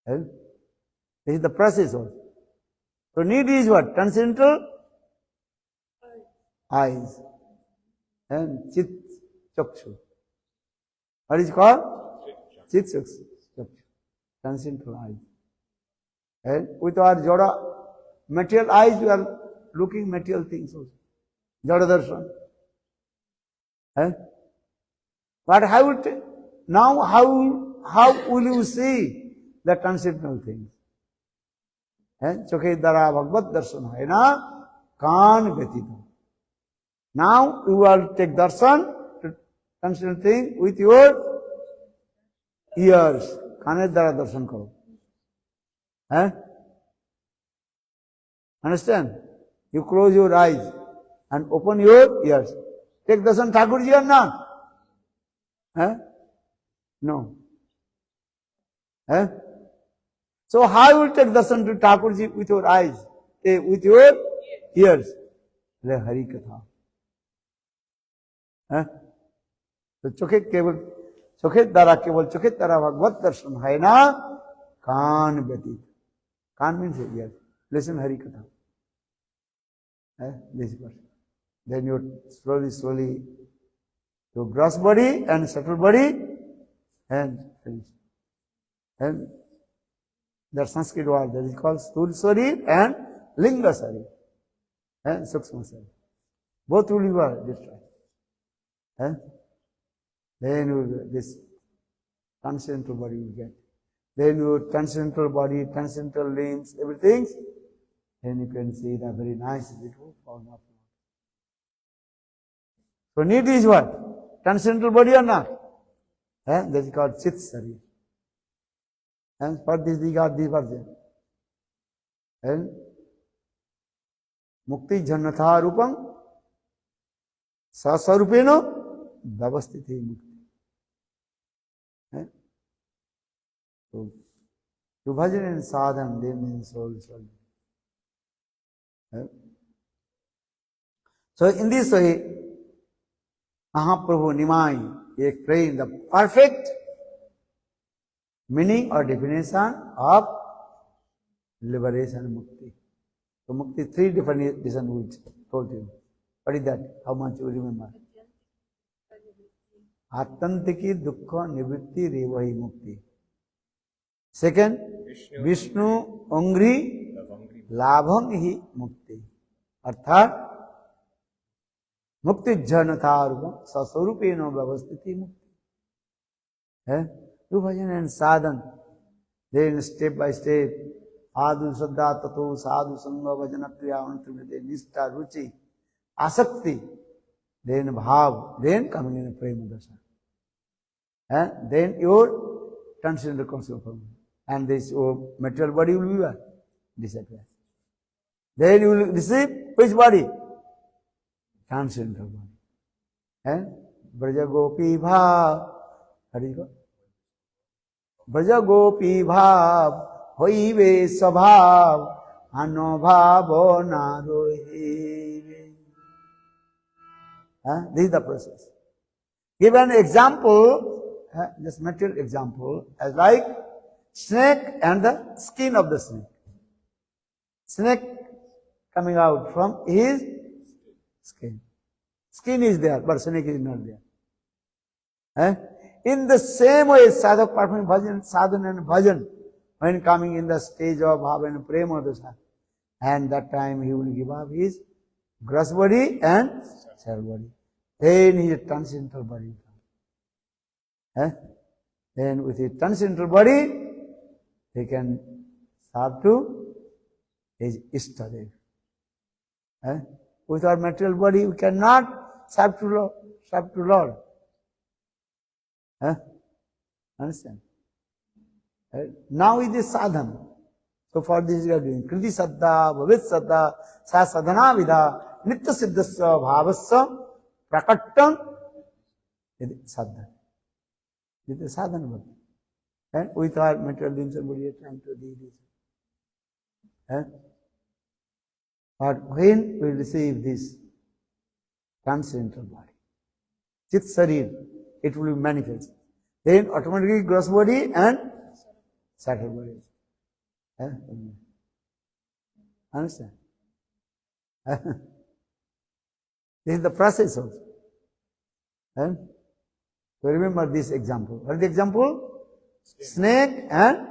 This is the process also. So need is what? Transcendental eyes. And chit chakshu. What is it called? Chit chakshu. Transcendental eyes. And with our jada material eyes, we are looking material things also. Jada darshan. But now how will you see the transcendental things? Chokhe dara bhagavad darshan hai na kan vyatita. Now you will take darshan, transcendental thing, with your ears. Kaner dara darshan karo. Understand? You close your eyes and open your ears. Take darshan Thakurji or not? No. So how you will take darshan to Thakurji with your eyes, with your ears? Le Hari Katha. So chokhe dara bhagavad darshan hai na kan vyatita. Kan means ears. Listen Hari Katha. This person. Then you slowly, your gross body and subtle body, and finish. And that Sanskrit word that is called Sthul Sarir and Linga Sarir and Sukshma Sarir. Both will be destroyed. Then you, this transcendental body you get. Then your transcendental body, transcendental limbs, everything. Then you can see the very nice, beautiful form of. So need is what? Transcendental body or not? That is called Chit Sarir. And for this we got this version. And Mukti Jannatha Rupam Sasarupeno Vyavastiti Mukti. So, to bhajan and sadhan, they mean soul. So in this way, Mahaprabhu Nimai explained the perfect meaning or definition of liberation mukti. So mukti, three definitions we told you. What is that? How much you remember? Atantiki dukkha nivritti revahi mukti. Second, Vishnu Angri Labhang hi mukti. Arthat Mukti Janatharupam Sasarupeno Vyavastiti Mukti. Through bhajan and sadhan, then step by step, Adu Saddha Tato Sadhu Sangha Bhajana Kriya Antrivite Nishta Ruchi Asakti, then Bhav, then coming in a Prema Dasha. Then your transcendental concept, and this your material body will be what? Disappear. Then you will receive which body? Transcendental body. Braja Gopi Bhav. How do you go? Braja Gopi Bhav, hoive sabhav, anobhavo narohive. This is the process. Give an example, just material example, as like snake and the skin of the snake. Snake coming out from his skin. Skin is there, but snake is not there. In the same way, sadhak performing bhajan, sadhana and bhajan, when coming in the stage of bhava and prema, and that time he will give up his gross body and cell body. Then he transcendental body. Then with his transcendental body, he can serve to his Ishtadev. With our material body, we cannot serve to Lord. Understand? Now it is sadhana. So for this we are doing kriti saddha, bhavit saddha, sa sadhana vidha, nitya siddhasya bhavasya prakattam. It is sadhana. It is sadhana bhakti. And with our material beings and body, we are trying to do this. But when we receive this transcendental body, chit sarir, it will be manifest. Then automatically gross body and subtle body. Understand? This is the process also. So remember this example. What is the example? Snake and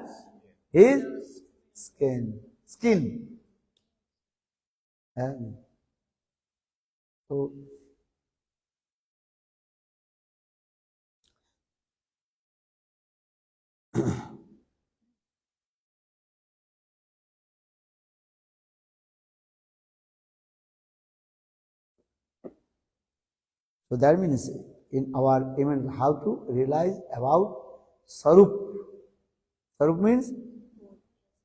his skin. So so that means in our aim, how to realize about Sarup. Sarup means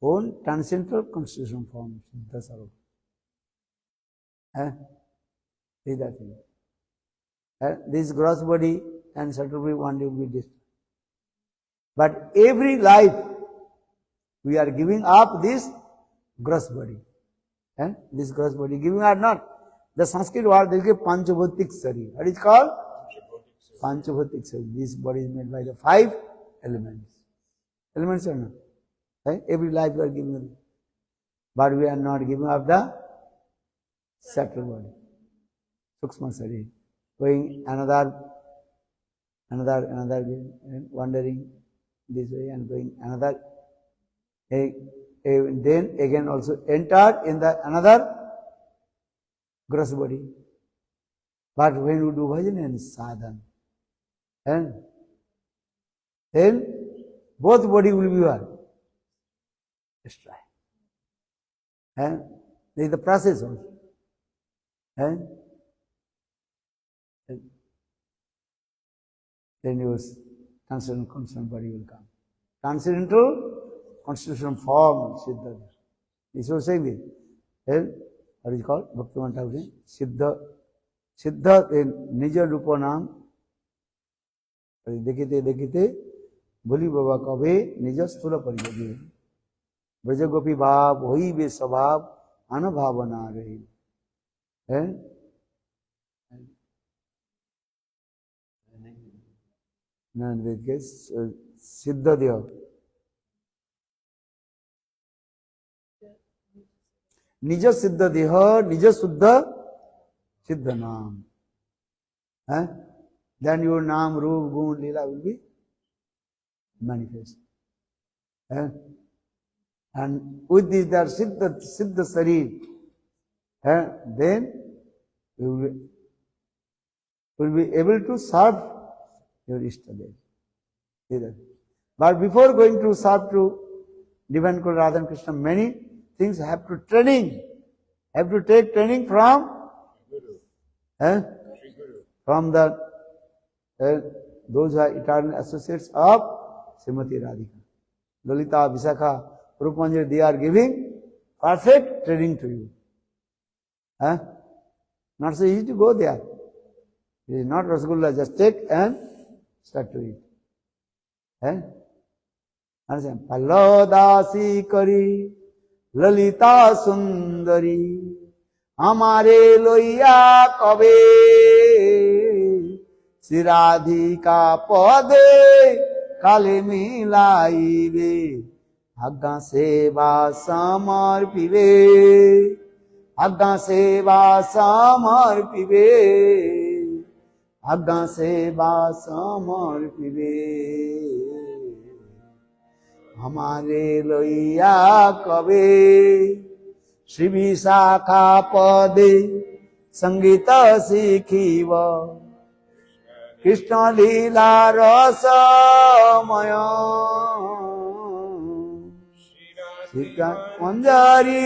own transcendental constitution form, Siddha Sarup. Is that thing. This gross body and subtle body one day will be destroyed. But every life we are giving up this gross body. This gross body giving or not. The Sanskrit word is Panchabhutik Sari. What is it called? Panchabhutik Sari. This body is made by the 5 elements. Elements or not? Every life we are giving up. But we are not giving up the subtle body. Sukshma Sari. Going another wandering this way and going another. Then again also enter in the another gross body. But when we do bhajan and sadhana, then both body will be what? Destroyed. This is the process also. Then your transcendental constant body will come. Transcendental constitutional form, Siddha. This was saying this. What is it called? Bhaktivan Thakur Siddha. Siddha Nija Rupa Naam. Dekite, Boli Baba Kabe, Nija Sthula Pariyadi. Braja Gopi Bhav, Hoi Be Sabhav, Anubhavana Rahi. Siddha Deva. Nija Siddha Deha, Nija Suddha Siddha Naam. Then your Naam, Roop, Gun, Leela will be manifest. And with this there Siddha Sarir, then you will be able to serve your Ishtadev. But before going to serve to Divine Lord Radha and Krishna, many things have to training. Have to take training from from the those who are eternal associates of Srimati Radhika. Lalita, Visakha, Rupanjali, they are giving perfect training to you. Not so easy to go there. It is not Rasgulla, just take and start to eat. Understand? Palladasi kari, lalita sundari, hamare loiya kabe, siradhika pade, kale milaibe, agga seva samarpive, agga seva samarpive, agga seva samarpive. हमारे लोइया कवे श्री विशाखा पदे संगीत सीखीव कृष्ण लीला रसमय मंजरी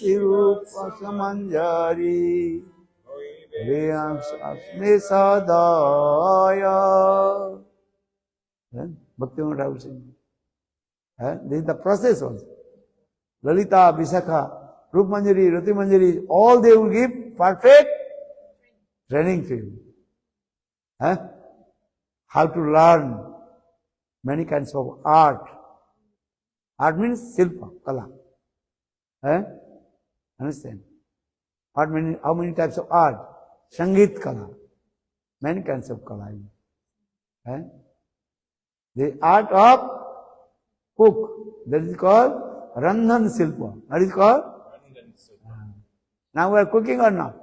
शिरूप मंजरी अस्मि सदय भक्ति Thakur Singh. This is the process also. Lalita, Visakha, Rup Manjari, Rati Manjari, all they will give perfect training to you. How to learn many kinds of art. Art means silpa, kala. Understand? How many types of art? Sangeet kala. Many kinds of kala. The art of cook, that is called Randhan Silpa. What is called?
Randhan Silpa.
Now we are cooking or not?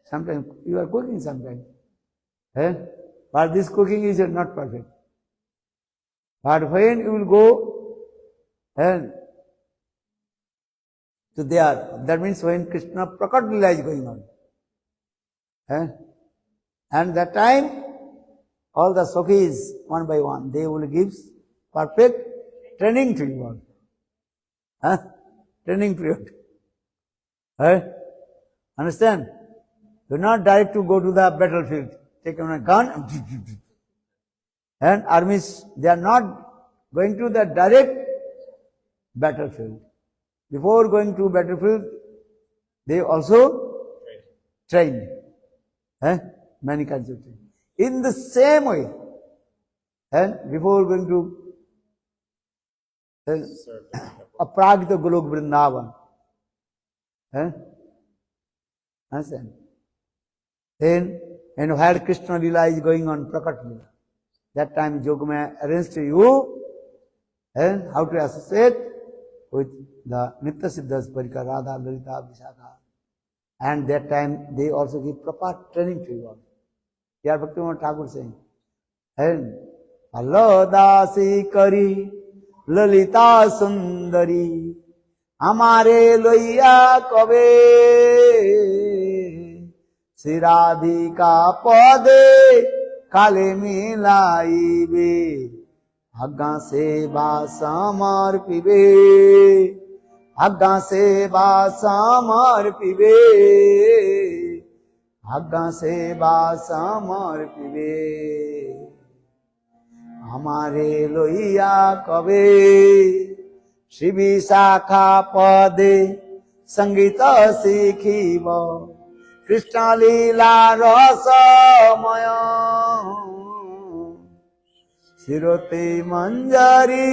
Sometimes you are cooking sometimes. But this cooking is not perfect. But when you will go to there, that means when Krishna Prakat Lila is going on. And that time, all the Sakhis, one by one, they will give perfect training to you. Training period. Understand? Do not direct to go to the battlefield. Take on a gun and armies, they are not going to the direct battlefield. Before going to battlefield, they also train. Many kinds of things. In the same way, before going to Apragita Golok Vrindavan. Understand? Then, and where Krishna Lila is going on, Prakat Lila. That time Yogama arranged to you how to associate with the Nitya Siddhas Parika, Radha, Lalita, Vishakha. And that time they also give proper training to you all. Here Bhaktivinoda Thakur saying, Palladasi kari lalita sundari hamare loiya kabe siradhika pade kale milaibe agga seva samarpibe agga seva samarpibe agga seva samarpibe हमारे लोइया कवे श्री विशाखा पदे संगीत सीखीव कृष्ण लीला रसमय शिरोते मंजरी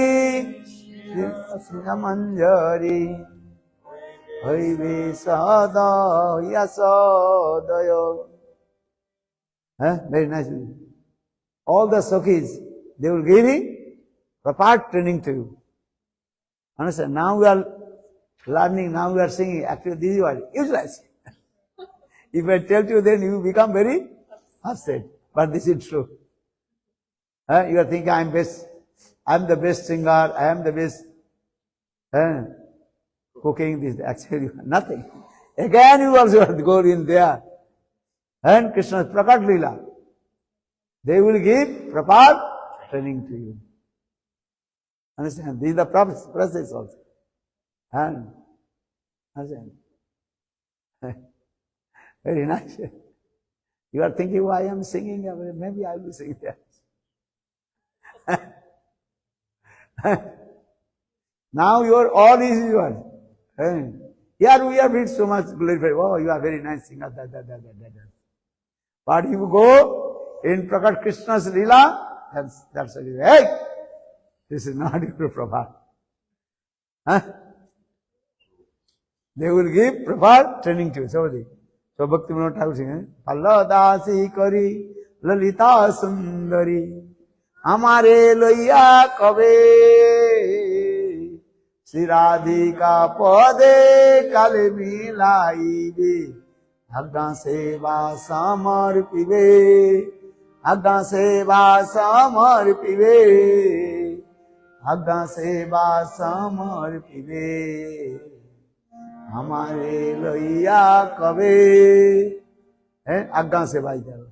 मंजरी हईवे सदय सदय. Very nice. All the Sakhis, they will give proper training to you. Understand? Now we are learning, now we are singing. Actually, this is what useless. If I tell you, then you become very upset. But this is true. You are thinking, I am best. I am the best singer. I am the best cooking. This actually nothing. Again, you also have to go in there. And Krishna's Prakat Lila. They will give proper training to you. Understand? This is the process also. And understand? Very nice. You are thinking, why I am singing? Maybe I will sing that. Now your all is yours. Here we have been so much glorified. Oh, you are very nice singer. But if you go in Prakat Krishna's Leela, that's it. Hey! This is not your Prabhupada. Huh? They will give Prabhupada training to you. Somebody. So Bhakti Vinod Thakur singing, Palla dasi kari lalita sundari Amare loiya kabe Sri Radhika pade kale milaibe Agga seva samarpive Agga seva samarpive Agga seva samarpive Hamare loiya kabe. Agga seva is there.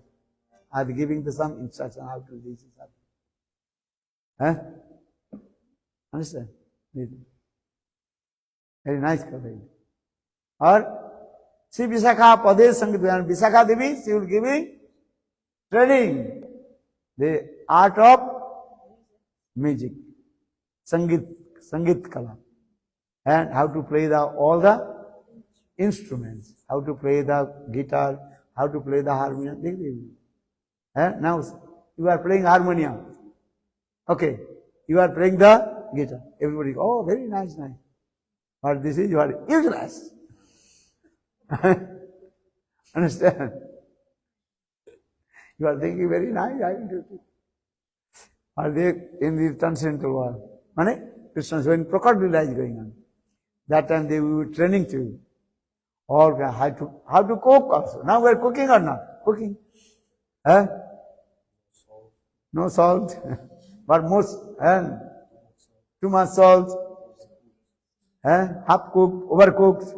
I'm giving some instruction how to do this. Understand? Very nice kabe. Or Sri Visakha Pade Sangeet. Visakha Devi, she will give me training. The art of music. Sangeet Kala. And how to play all the instruments, how to play the guitar, how to play the harmonium. Now you are playing harmonium. Okay, you are playing the guitar. Everybody, oh, very nice. But this is your useless. Understand? You are thinking very nice, I will do it. Are they in the transcendental world? Krishna's when Prakat Lila is going on. That time they will be training to you. Or how to cook also. Now we are cooking or not? Cooking. No salt. But most, too much salt. Half cooked, overcooked.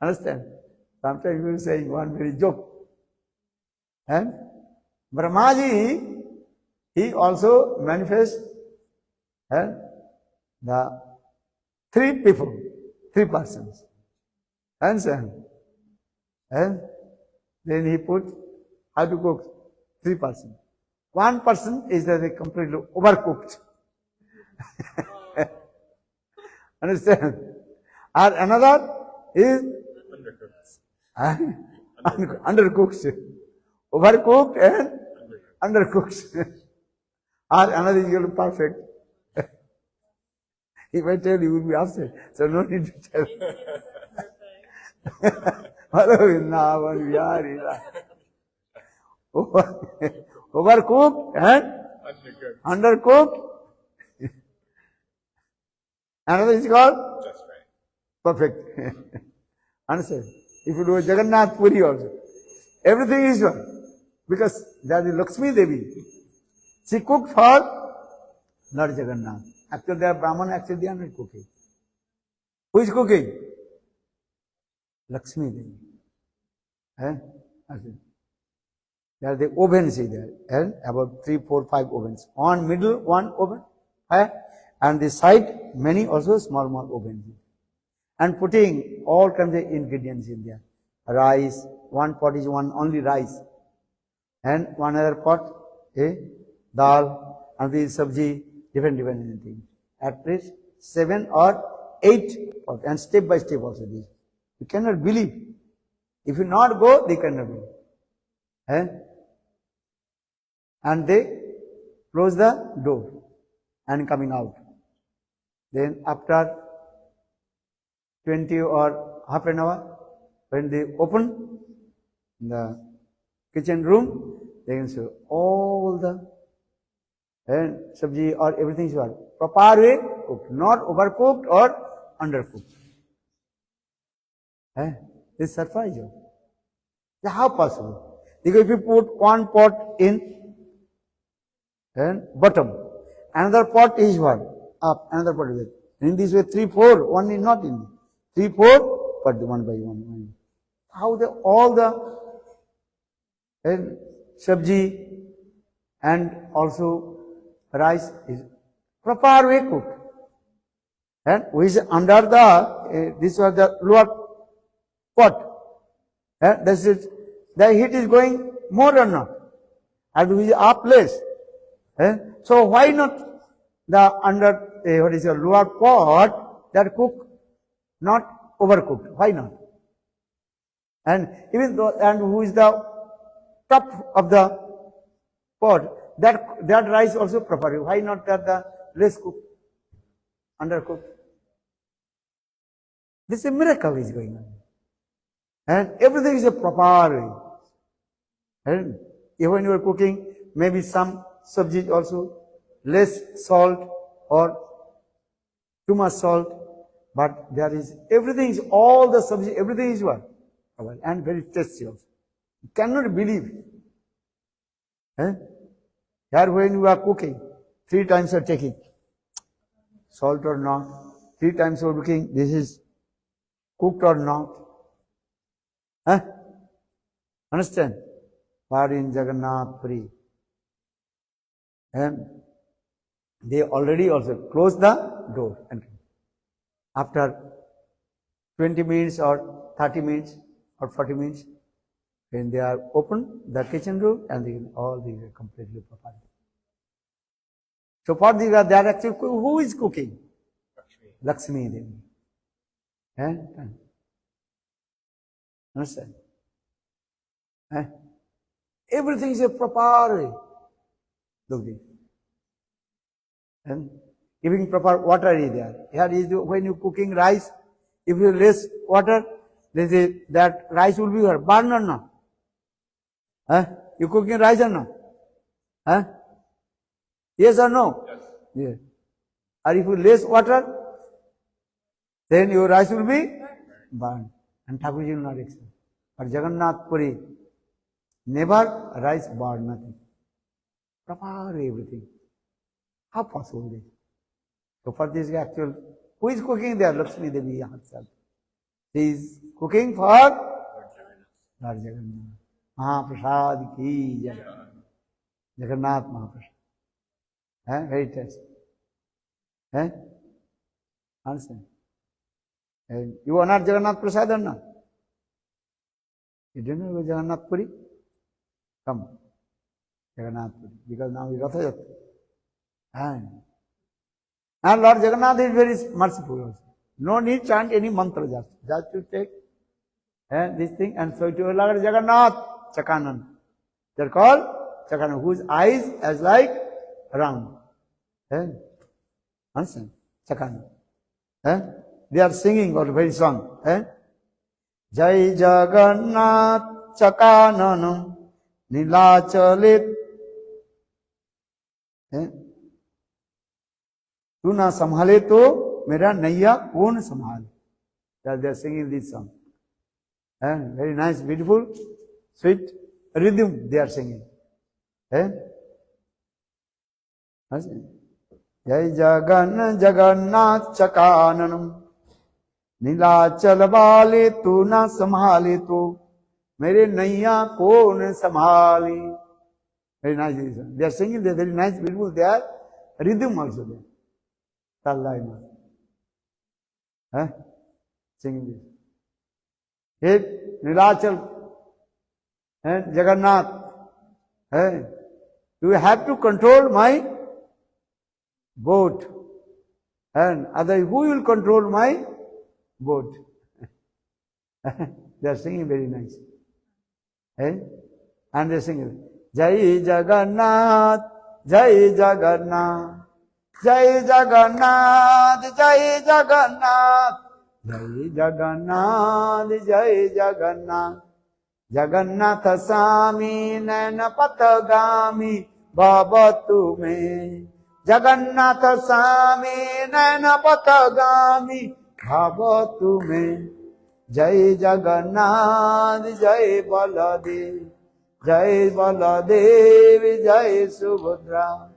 Understand? Sometimes you will say one very joke. And Brahmaji, he also manifests the three persons. And then he put how to cook 3 persons. 1 person is that they completely overcooked. Understand? And another is undercooked. Overcooked and undercooked. Or another is perfect. If I tell you will be upset. So no need to tell. Overcooked and undercooked. Another is called
Just right.
perfect. Understand? If you do a Jagannath Puri also, everything is one. Because that is Lakshmi Devi. She cooked for Lord Jagannath. Actually, they are Brahman, actually they are not cooking. Who is cooking? Lakshmi Devi. There are the ovens there, about 3, 4, 5 ovens. On middle, 1 oven, and the side, many also small ovens. And putting all kinds of ingredients in there. Rice, 1 pot is only rice. And one other pot, dal, and the sabji, different things. At least 7 or 8 pots, and step by step also this. You cannot believe. If you not go, they cannot believe. And they close the door and coming out. Then after 20 or half an hour, when they open the kitchen room, they can see all the sabji or everything is proper way cooked, not overcooked or undercooked. This surprise you. How possible? Because if you put 1 pot in bottom, another pot is up, another pot is in this way 3, 4, 1 is not in 3, 4, but 1 by 1. How all the sabji and also rice is proper way cooked. And which under this was the lower pot. That's it. The heat is going more or not. And which is up place. So why not the under lower pot that cook not overcooked? Why not? And even though, and who is the top of the pot, that rice also proper. Why not that the less cooked, undercooked? This is a miracle is going on. And everything is a proper way. And even you are cooking, maybe some subject also, less salt or too much salt, but there is, everything is, all the subject, everything is what? And very tasty also. You cannot believe. Eh? Here when you are cooking, 3 times you are checking, salt or not, 3 times you are looking, this is cooked or not. Eh? Understand? But in Jagannath Puri, and they already also closed the door. And after 20 minutes or 30 minutes or 40 minutes, when they are open the kitchen room, and all these are completely prepared. So for these, they are actually, who is cooking? Lakshmi Devi. Eh? Understand? Eh? Everything is a proper way. Look this. And giving proper water is there. Here is when you cooking rice, if you less water, then that rice will be burned or not? Huh? You cooking rice or not? Huh? Yes or no?
Yes.
Yes. Or if you less water, then your rice will be burned. And Thakurji will not accept. But Jagannath Puri, never rice burned, nothing. Proper everything. How possible this? So for this actual, who is cooking there? Lakshmi Devi herself. She is cooking for Lord Jagannath. Mahaprasad ki jai. Jagannath Mahaprasad. Very tasty. Understand? And you honor Jagannath Prasad or not? You don't know Jagannath Puri? Come. Jagannath Puri. Because now we Ratha Yatra. And Lord Jagannath is very merciful also. No need chant any mantra just. Just to take this thing and so to Lord Jagannath Chakanan. They are called Chakanan, whose eyes as like round. Understand? Chakanan. They are singing or very song. Jai Jagannath Chakananam Nilachalit. तू ना संभाले तो मेरा नैया कौन संभाले. They are singing this song. Very nice, beautiful, sweet rhythm they are singing. Jai Jagannath Chakananam Nilachal वाले तू ना संभाले तो मेरे नैया कौन संभाले. Very nice. They are singing, they are very nice, beautiful. They are rhythm also there. Singing this. Hey, Nilachal and Jagannath, you have to control my boat. And otherwise, who will control my boat? They are singing very nice. And they are singing, Jai Jagannath, Jai Jagannath. Jai Jagannath, Jai Jagannath, Jai Jagannath, Jai Jagannath, Jagannath Swami Naina Patagami Bhavatu me. Jagannath Swami Naina Patagami Bhavatu me. Jai Jagannath, Jai Baladev, Jai Baladev, Jai Subhadra.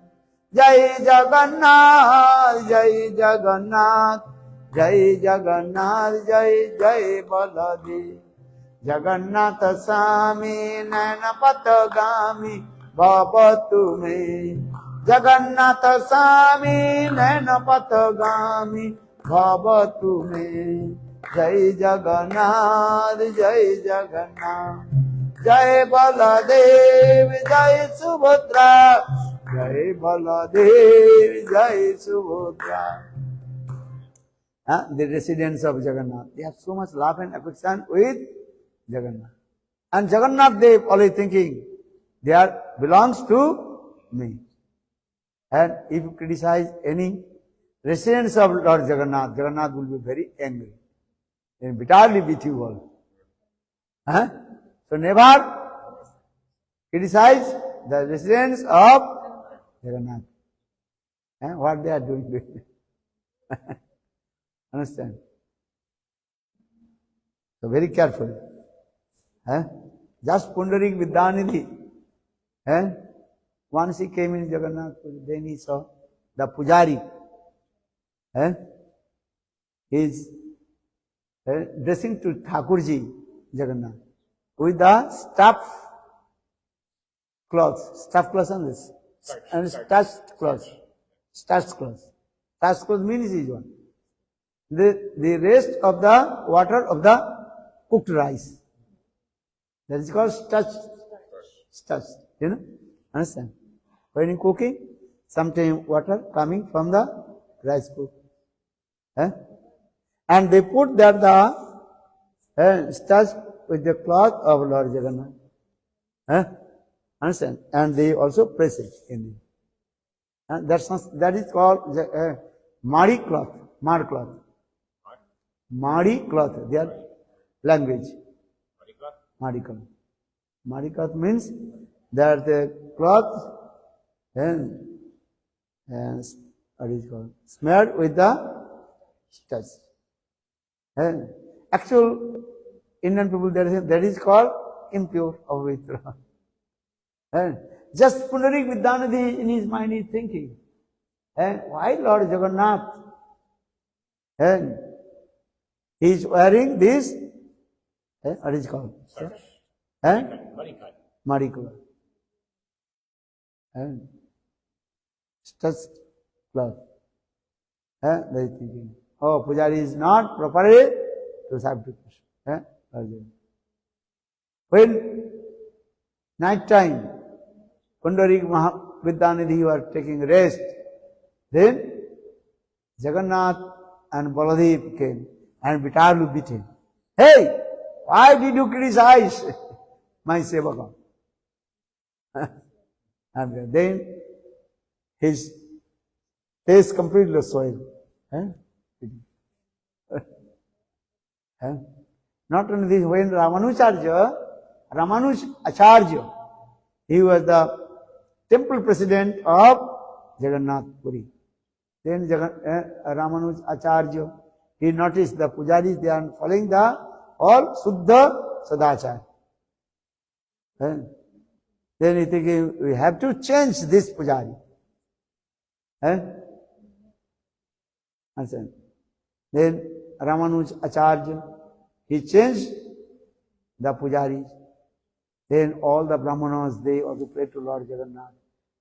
Jai Jagannath, Jai Jagannath, Jai Jagannath, Jai Jai Baladev. Jagannath Swami Naina Patagami Bhavatu me. Jagannath Swami Naina Patagami Bhavatu me. Jai Jagannath, Jai Jagannath, Jai Baladev, Jai Subhadra. Jai Baladev, Jai Subhadra. The residents of Jagannath, they have so much love and affection with Jagannath. And Jagannath Dev always thinking, they are belongs to me. And if you criticize any residents of Lord Jagannath, Jagannath will be very angry and bitterly beat you all. Huh? So never criticize the residents of Jagannath. What they are doing. Understand? So very careful. Just pondering Vidyanidhi. Once he came in Jagannath, then he saw the Pujari. He is dressing to Thakurji Jagannath with the stuff clothes on this. And starched clothes. Starched clothes. Starched clothes means is one. The rest of the water of the cooked rice. That is called starched. Starched. You know? Understand? When in cooking, sometimes water coming from the rice cook. And they put that the starch with the cloth of Lord Jagannath. Understand? And they also press it in it. And that is called Mari cloth. Mar cloth. Mari cloth. Their language. Mari cloth. Mari cloth means that the cloth and what is called smeared with the starch. Actual Indian people that is called impure avitra. Just pondering Vidyanidhi in his mind is thinking, why Lord Jagannath he is wearing this what is it called? Marikula. Starched cloth. They are thinking, oh, Pujari is not properly to serve to Krishna. When night time, Pundarik Vidyanidhi were taking rest, then Jagannath and Baladev came and bitterly beat him. Hey, why did you criticize my Sevaka? And then his face completely soiled. Not only this, when Ramanuj Acharya, he was the temple president of Jagannath Puri. Then Ramanuj Acharya, he noticed the pujaris, they are following the all Suddha Sadachar. Then he thinking, we have to change this pujari. Understand? Then Ramanuj Acharya, he changed the pujaris. Then all the Brahmanas, they also pray to Lord Jagannath.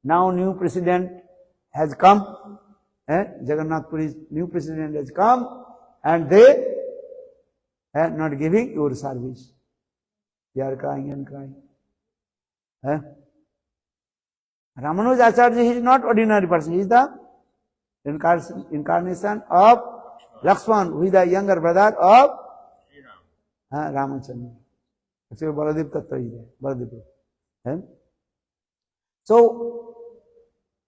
Now new president has come. Jagannath Puri's new president has come and they are not giving your service. They are crying and crying. Ramanuj Acharya, he is not ordinary person. He is the incarnation of Lakshman, who is the younger brother of Ramachandra. Actually, Baladev Tattva is there. Baladev. So,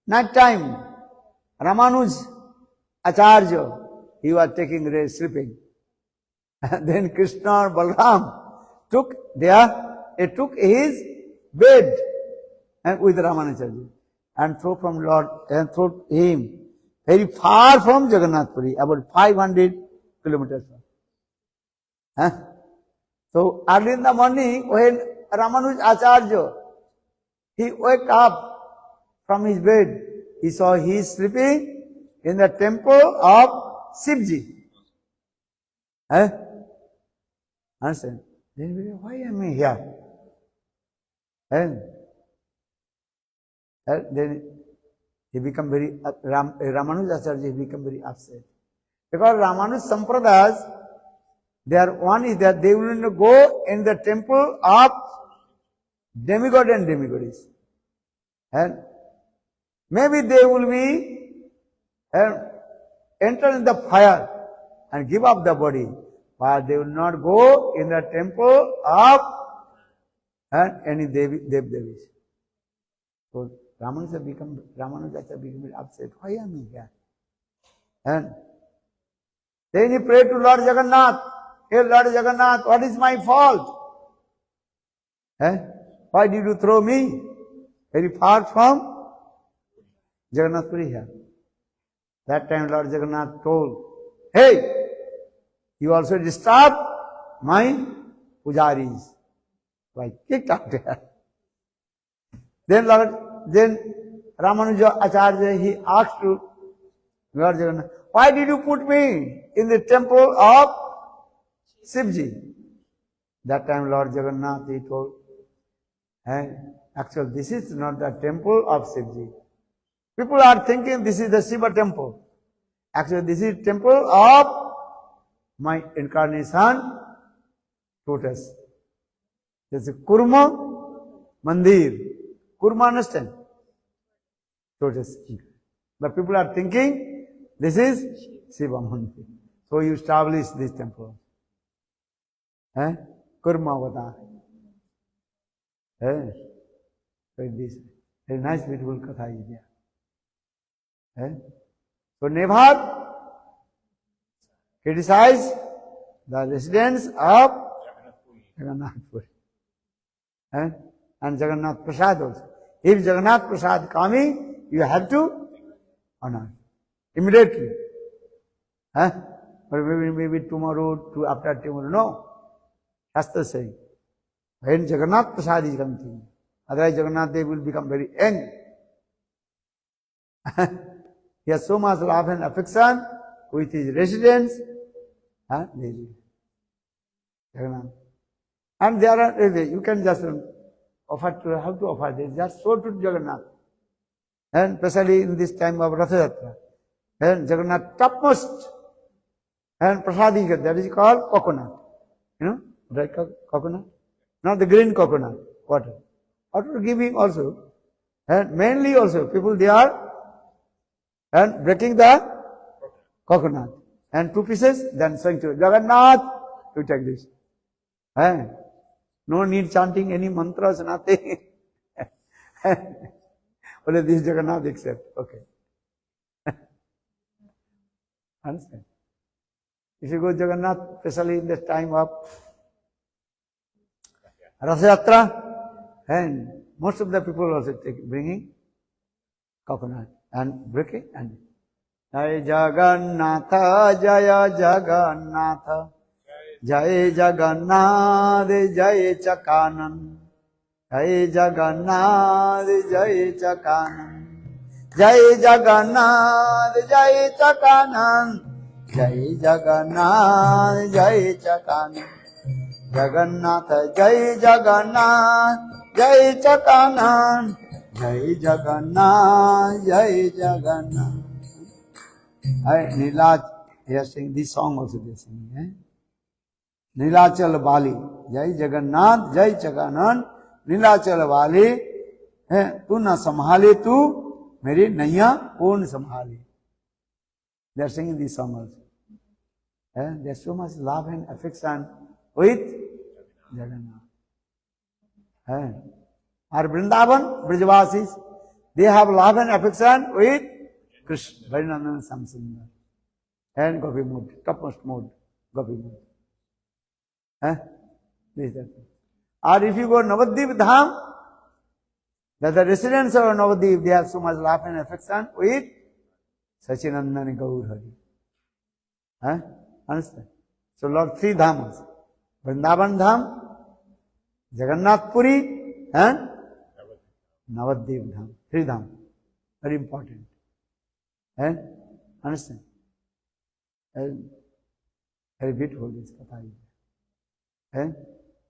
night time, Ramanuj Acharya, he was taking rest, sleeping. Then Krishna and Balaram took his bed with Ramanacharya and threw him very far from Jagannath Puri, about 500 kilometers. So early in the morning, when Ramanuj Acharya, he woke up from his bed, he saw he is sleeping in the temple of Shivji. Understand? Then why am I here? Then he become very, Ramanuj Acharya become very upset. Because Ramanuj Sampradayas, one is that they will go in the temple of demigod and demigoddess. And maybe they will be enter in the fire and give up the body. but they will not go in the temple of any Devis. So Ramanuja became upset. Why am I here? And then he prayed to Lord Jagannath. Hey Lord Jagannath, what is my fault? Why did you throw me very far from Jagannath Puri here? That time Lord Jagannath told, hey, you also disturbed my pujaris. So I kicked out there. Then Ramanuja Acharya, he asked to Lord Jagannath, why did you put me in the temple of Shivji? That time Lord Jagannath, he told, actually this is not the temple of Shivji. People are thinking this is the Shiva temple. Actually this is temple of my incarnation, Lotus. There's a Kurma Mandir. Kurma, understand? Lotus. But people are thinking this is Shiva Mandir. So you establish this temple. Kurma Vana. So this very nice, beautiful Katha is there. So never criticize the residents of Jagannath Puri. And Jagannath Prasad also. If Jagannath Prasad coming, you have to honor immediately. Or maybe tomorrow, after tomorrow. No. Shastra saying. When Jagannath Prasad is coming, otherwise Jagannath Dev will become very angry. He has so much love and affection with his residents. Jagannath. And there are, you can just offer to, how to offer this? Just show to Jagannath. And especially in this time of Ratha Yatra. And Jagannath topmost. And Prasadi, that is called coconut. You know, dry coconut. Not the green coconut, water. Water giving also. And mainly also, people they are and breaking the coconut. And 2 pieces, then saying to Jagannath, you take this. No need chanting any mantras, nothing. Only this Jagannath accept. Okay. Understand? If you go Jagannath, especially in the time of Ratha Yatra, and most of the people also bringing coconut and breaking and Jai Jagannatha, Jaya Jagannatha, Jai Jagannath, Jai Chakanan, Jai Jagannath, Jai Chakanan, Jai Jagannath, Jai Chakanan, Jai Jagannath, Jai Chakanan, Jagannath, Jai Jagannath, Jai Chakanan, Jai Jagannath, Jai Jagannath. Nilach, they are singing this song also they are singing. Nilachal Bali, Jai Jagannath, Jai Chakanan, Nilachal Bali, tu na samhale tu, meri naiya koon samhale. They are singing this song also. There is so much love and affection with Jagannath. Our Vrindavan, Brijavasis, they have love and affection with Krishna, Varinandan Samsundar. And Gopi mode, topmost mode, Gopi mode. This is that. Or if you go Navadvip Dham, that the residents of Navadvip, they have so much love and affection with Sachinandani Gaur Hari. Understand? So Lord, 3 dhamas. Vrindavan Dham, Jagannath Puri, and Navadvip Dham. 3 dham. Very important. Understand? Very beautiful this Katha.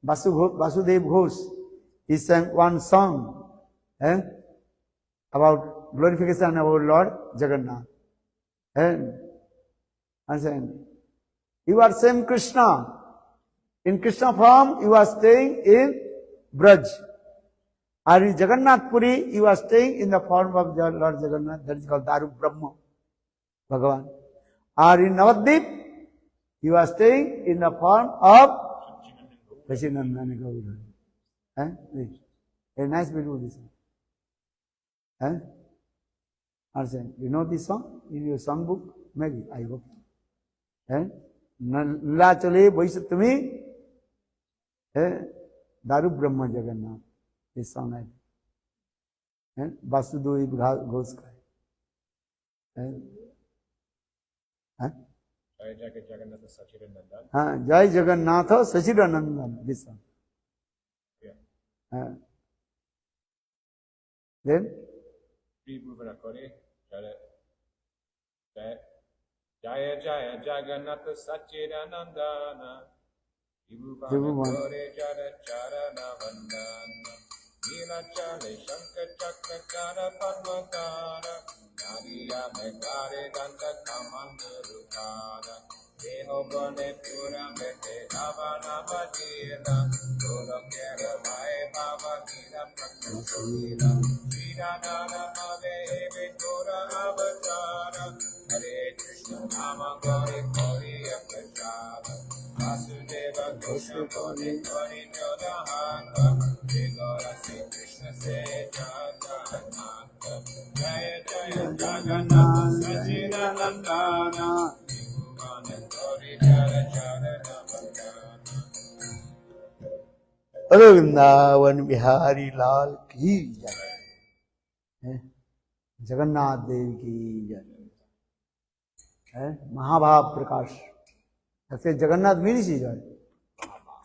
Vasudev Ghosh, he sang one song about glorification of our Lord Jagannath. Understand? You are same Krishna. In Krishna form, you are staying in Braj. Or in Jagannath Puri, you are staying in the form of Lord Jagannath. That is called Daru Brahma, Bhagavan. Or in Navadvip, He was staying in the form of Sachinandana Gaura. Very nice, beautiful this song. Understand? You know this song in your song book? Maybe, I hope. Nilachale Vaisatami Daru Brahma Jagannath. This song I Vasudoi Ghoska. Jai Jagannatha Sachidanandan. This song. Then?
Jaya Jaya Jagannatha Sachidanandana Vibhuvanakore Jara Charana Vandana Nila Chale Shankar Chakra Kara Padmakara Nariya Mekare Danta Kamanda Rukara Deho Bane Pura Mete Avana Vajira Dora Kera Mae Baba Gita Prakashira Shira Dana Mave Eve Dora Avatara Hare Krishna Nama Gauri Gauri Akashara Vasudeva Krishna Gauri Gauri Jodahana Jigora Sri Krishna Se Jagannath Jaya Jaya Jagannath Sachidanandana Vibhuvanakore Gauri Jara Jara Navandana
Vrindavan Bihari Lal ki jai. Jagannath Dev ki jai. Mahabhav Prakash. That says Jagannath means is joy.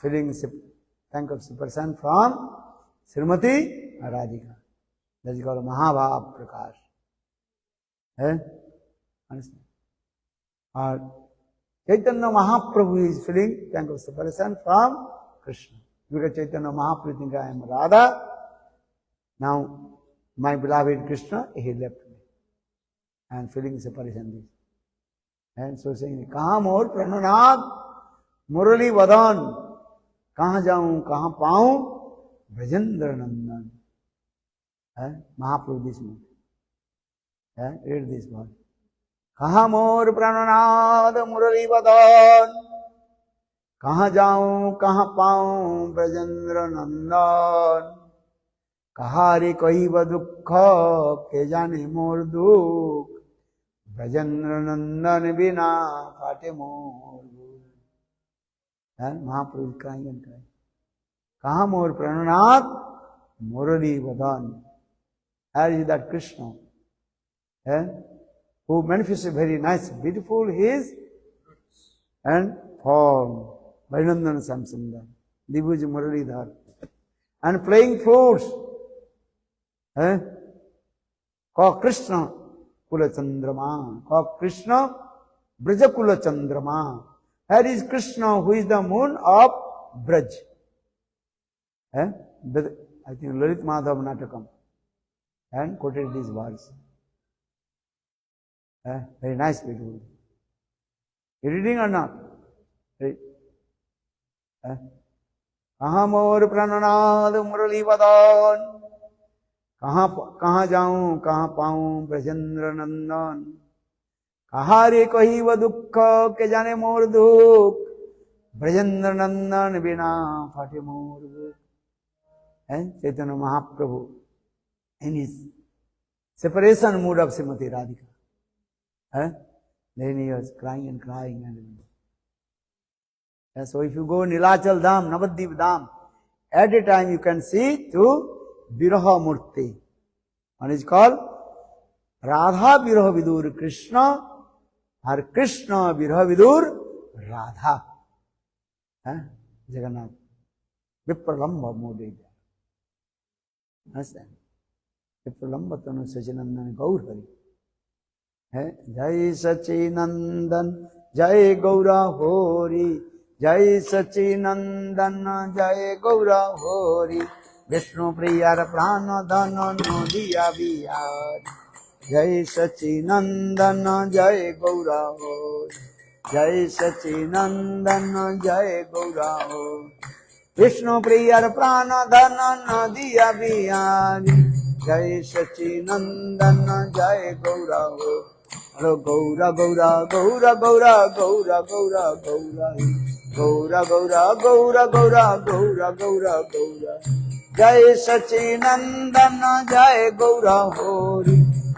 Feeling thank of person from Srimati Radhika. That is called Mahabhav Prakash. Understand? Or Chaitanya Mahaprabhu is feeling thank of separation from Krishna. Because Chaitanya Mahaprabhu thinks I am Radha. Now my beloved Krishna, he left me. And feeling separation. And so saying, Kaha Mor Prananath Murali Vadan Kaha Jaun Kaha Paun Brajendra Nandan. Mahaprabhu this month. Read this one. Kaha Mor Prananath Murali Vadan Kaha Jaun Kaha Paun Brajendra Nandan. Kahare Kahiva Dukha Ke Jane Mor Dukh Brajendra Nandan Bina Fate Mor. Mahaprabhu crying and crying. Kaha Mor Prananath Murali Vadan. Here is that Krishna, who manifested very nice, beautiful his and form. Vainandana Samsundar, Dibuj Muralidhar, and playing flutes. Called Krishna Kula Chandrama. Called Krishna Braja Kula Chandrama. Here is Krishna who is the moon of Braj. I think Lalit Madhav Natakam. And quoted these words. Very nice, beautiful. You reading or not? Read. Kaha Mor Prananath Murali Vadan. Kaha jaun, kaha paun Brajendra Nandan. Kaha re kahiva dukha ke jane mor dukh. Brajendra Nandan bina fate mor dukh. Chaitanya Mahaprabhu in his separation mood of Srimati Radhika. Then he was crying and crying. And so if you go Nilachal Dham, Navadvip Dham, at a time you can see two Viraha Murti. One is called Radha Viraha Vidur Krishna or Krishna Viraha Vidur Radha. Jagannath. Vipralamba Modi. Understand? Vipralamba Tanu Sachinandana Gaur Hari. Jai Sachinandan, Jai Gaura Hori. Jai Sachinandan, Jai Gaura Hori. Vishnu Priyar Prana Dhana Nodiya Vihari. Jai Sachinandan, Jai Gaura Hori. Jai Sachinandan, Jai Gaura Hori. Vishnu Priyar Prana Dhana Nodiya Vihari. Jai Sachinandan, Jai Gaura Hori. Hello, Gaura, Gaura, Gaura, Gaura, Gaura, Gaura, Gaura, Gaura, Gaura, Gaura, Gaura, Gaura, Gaura, Gaura. Jai Sachinandana, Jai Gaura Hori.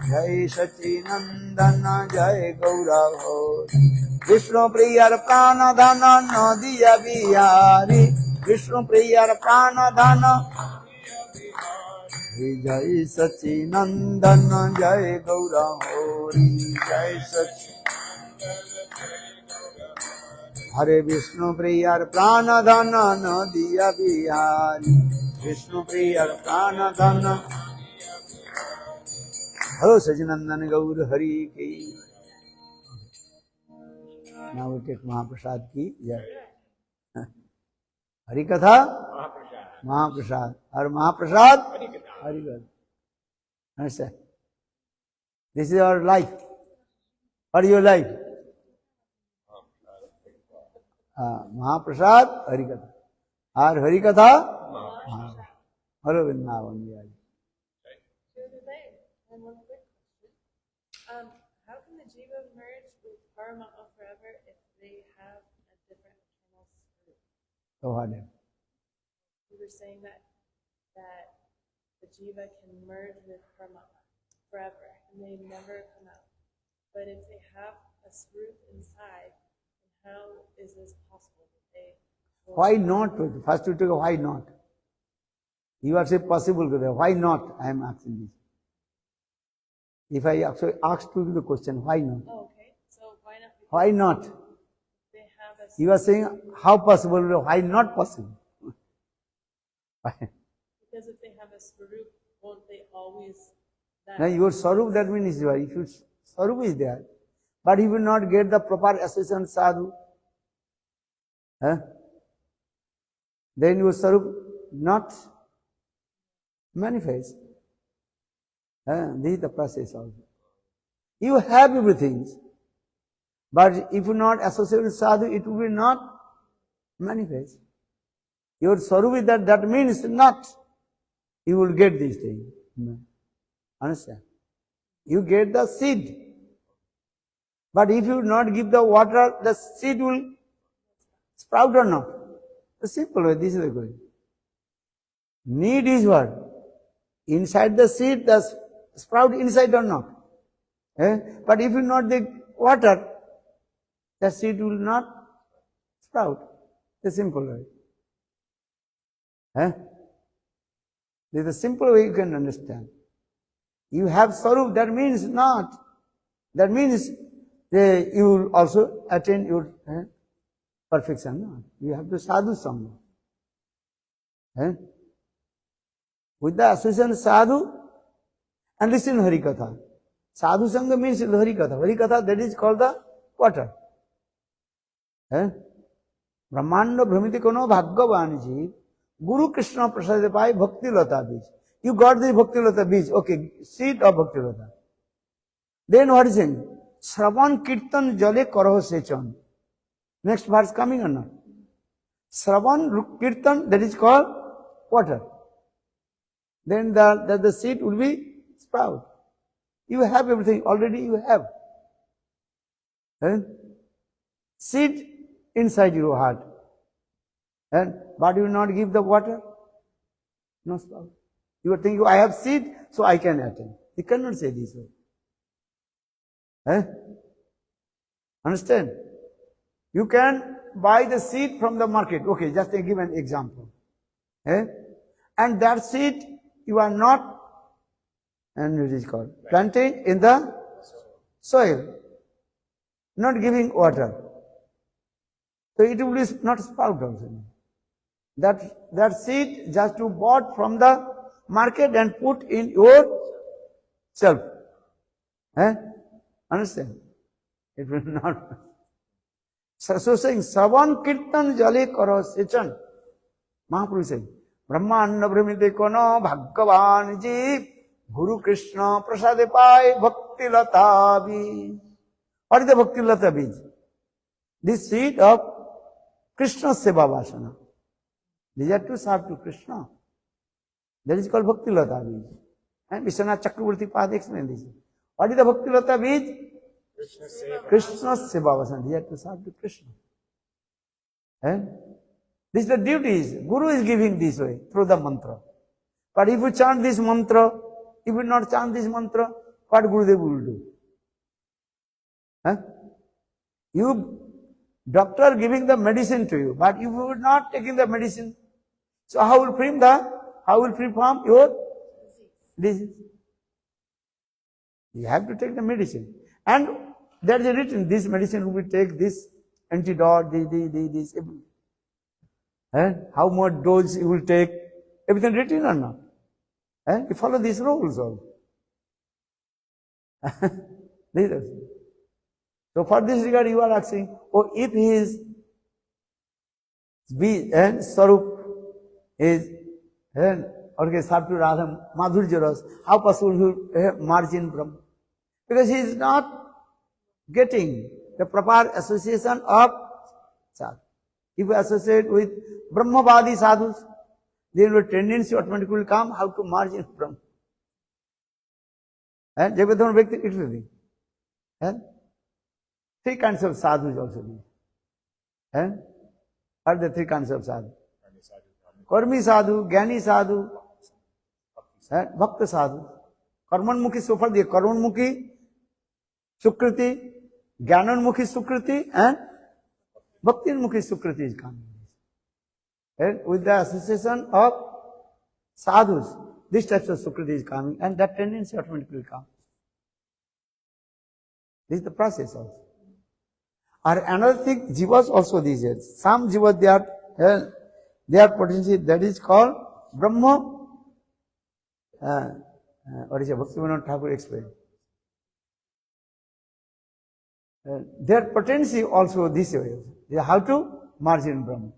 Jai Sachinandana, Jai Gaura Hori. Vishnu Priyar Prana Dhana Nadiya Bihari. Vishnu Priyar Prana Dhana Jai Sachinandana, Jai Gaura Hori. Jai Sachinandana. Hare Vishnu Priyar Prana Dhana Nadiya Bihari. Vishnu Priyar Prana Dhana. Hello Sachinandana Gaur Hari Ki. Now we take Mahaprasad Ki. Yeah. Hari Katha. Mahaprasad. Har Mahaprasad. Hari Katha. Understand? This is our life. What is your life? Mahaprasad, Harikatha. Our Harikatha, Hare Vrindavan.
And one quick question. How can the jiva merge with Paramatma forever if they have a different eternal spirit?
So what?
You were saying that the jiva can merge with Paramatma forever and they never come out. But if they have a spirit inside, how is this possible?
Why not? First you take a why not. You are saying possible. Why not? I am asking this. If I actually asked you the question, why not?
Oh, okay. So why not?
Why not?
They have a
You are saying how possible, why not possible?
because if they have a swarup, won't they always
Now your Sarup, that means you are. If your Sarup is there, but he will not get the proper association sadhu, then your Sarup not manifest. This is the process also. You have everything, but if you not associate with sadhu, it will not manifest. Your Sarup is that means not. You will get this thing. Understand? You get the seed. But if you not give the water, the seed will sprout or not. The simple way, this is the question. Need is what? Inside the seed, the sprout inside or not. But if you not the water, the seed will not sprout. The simple way. This is the simple way you can understand. You have Sarup, that means not. That means you will also attain your perfection. No? You have to sadhu sangha. With the association sadhu, and listen Harikatha. Sadhu sangha means Harikatha. Harikatha, that is called the water. Brahmanda Brahmiti Kono Bhagavanji, Guru Krishna Prasad Pai Bhakti Lata Bij. You got the Bhakti Lata Bij, okay, seed of Bhakti Lata. Then what is it? Shravan Kirtan Jale Karaho Sechan. Next verse coming or not? Shravan Kirtan, that is called water. Then the seed will be sprout. You have everything, already you have. Seed inside your heart. But you will not give the water? No sprout. You are thinking, I have seed, so I can attain. You cannot say this way. Understand? You can buy the seed from the market. Okay, just to give an example. And that seed, you are not, and it is called, planting in the soil. Not giving water. So it will not sprout also. That seed just to bought from the market and put in your self. Understand? It will not. So saying, Savan Kirtan Jale Karo Sechan. Mahaprabhu saying, Brahma Anna Brahmite Kono Bhagavan Jeev Guru Krishna Prasade Pai Bhakti Lata Bij. What is the Bhakti Lata Bij? This seed of Krishna Seva Vasana. These are to serve to Krishna. That is called Bhakti Lata Bij. And Vishwanath Chakravarti Pad explained this. What is the Bhakti Lata Bij?
Krishna seva.
Krishna Seva Vasant. He had to serve to Krishna. And this is the duties. Guru is giving this way, through the mantra. But if you chant this mantra, if you not chant this mantra, what Gurudev will do? Huh? You, doctor giving the medicine to you, but if you are not taking the medicine, so how will free from your disease? You have to take the medicine. And there is written, this medicine will take this antidote, this, and how much dose you will take, everything written or not? And you follow these rules also. So for this regard you are asking, oh, if his and Sarup is okay, Sartu Radha Madhurya Ras, how possible he will merge in Brahma? Because he is not getting the proper association of sadhu. If you associate with Brahmavadi sadhus, then your tendency automatically will come how to merge in Brahma. And Jagadhan Bhakti, it will be. And three kinds of sadhus also be. And what are the three kinds of sadhu? Karmi sadhu, Gyani sadhu, and Bhakta sadhu. Karmanmukhi so far the Karmanmukhi Sukriti, Jnananmukhi Sukriti, and Bhaktinmukhi Sukriti is coming. And with the association of sadhus, this type of Sukriti is coming, and that tendency automatically will come. This is the process also. Or another thing, jivas also these days. Some jivas they are potentially, that is called Brahma. What is it? Bhaktivinoda Thakur explained. Their potency also this way. They have to merge in Brahma.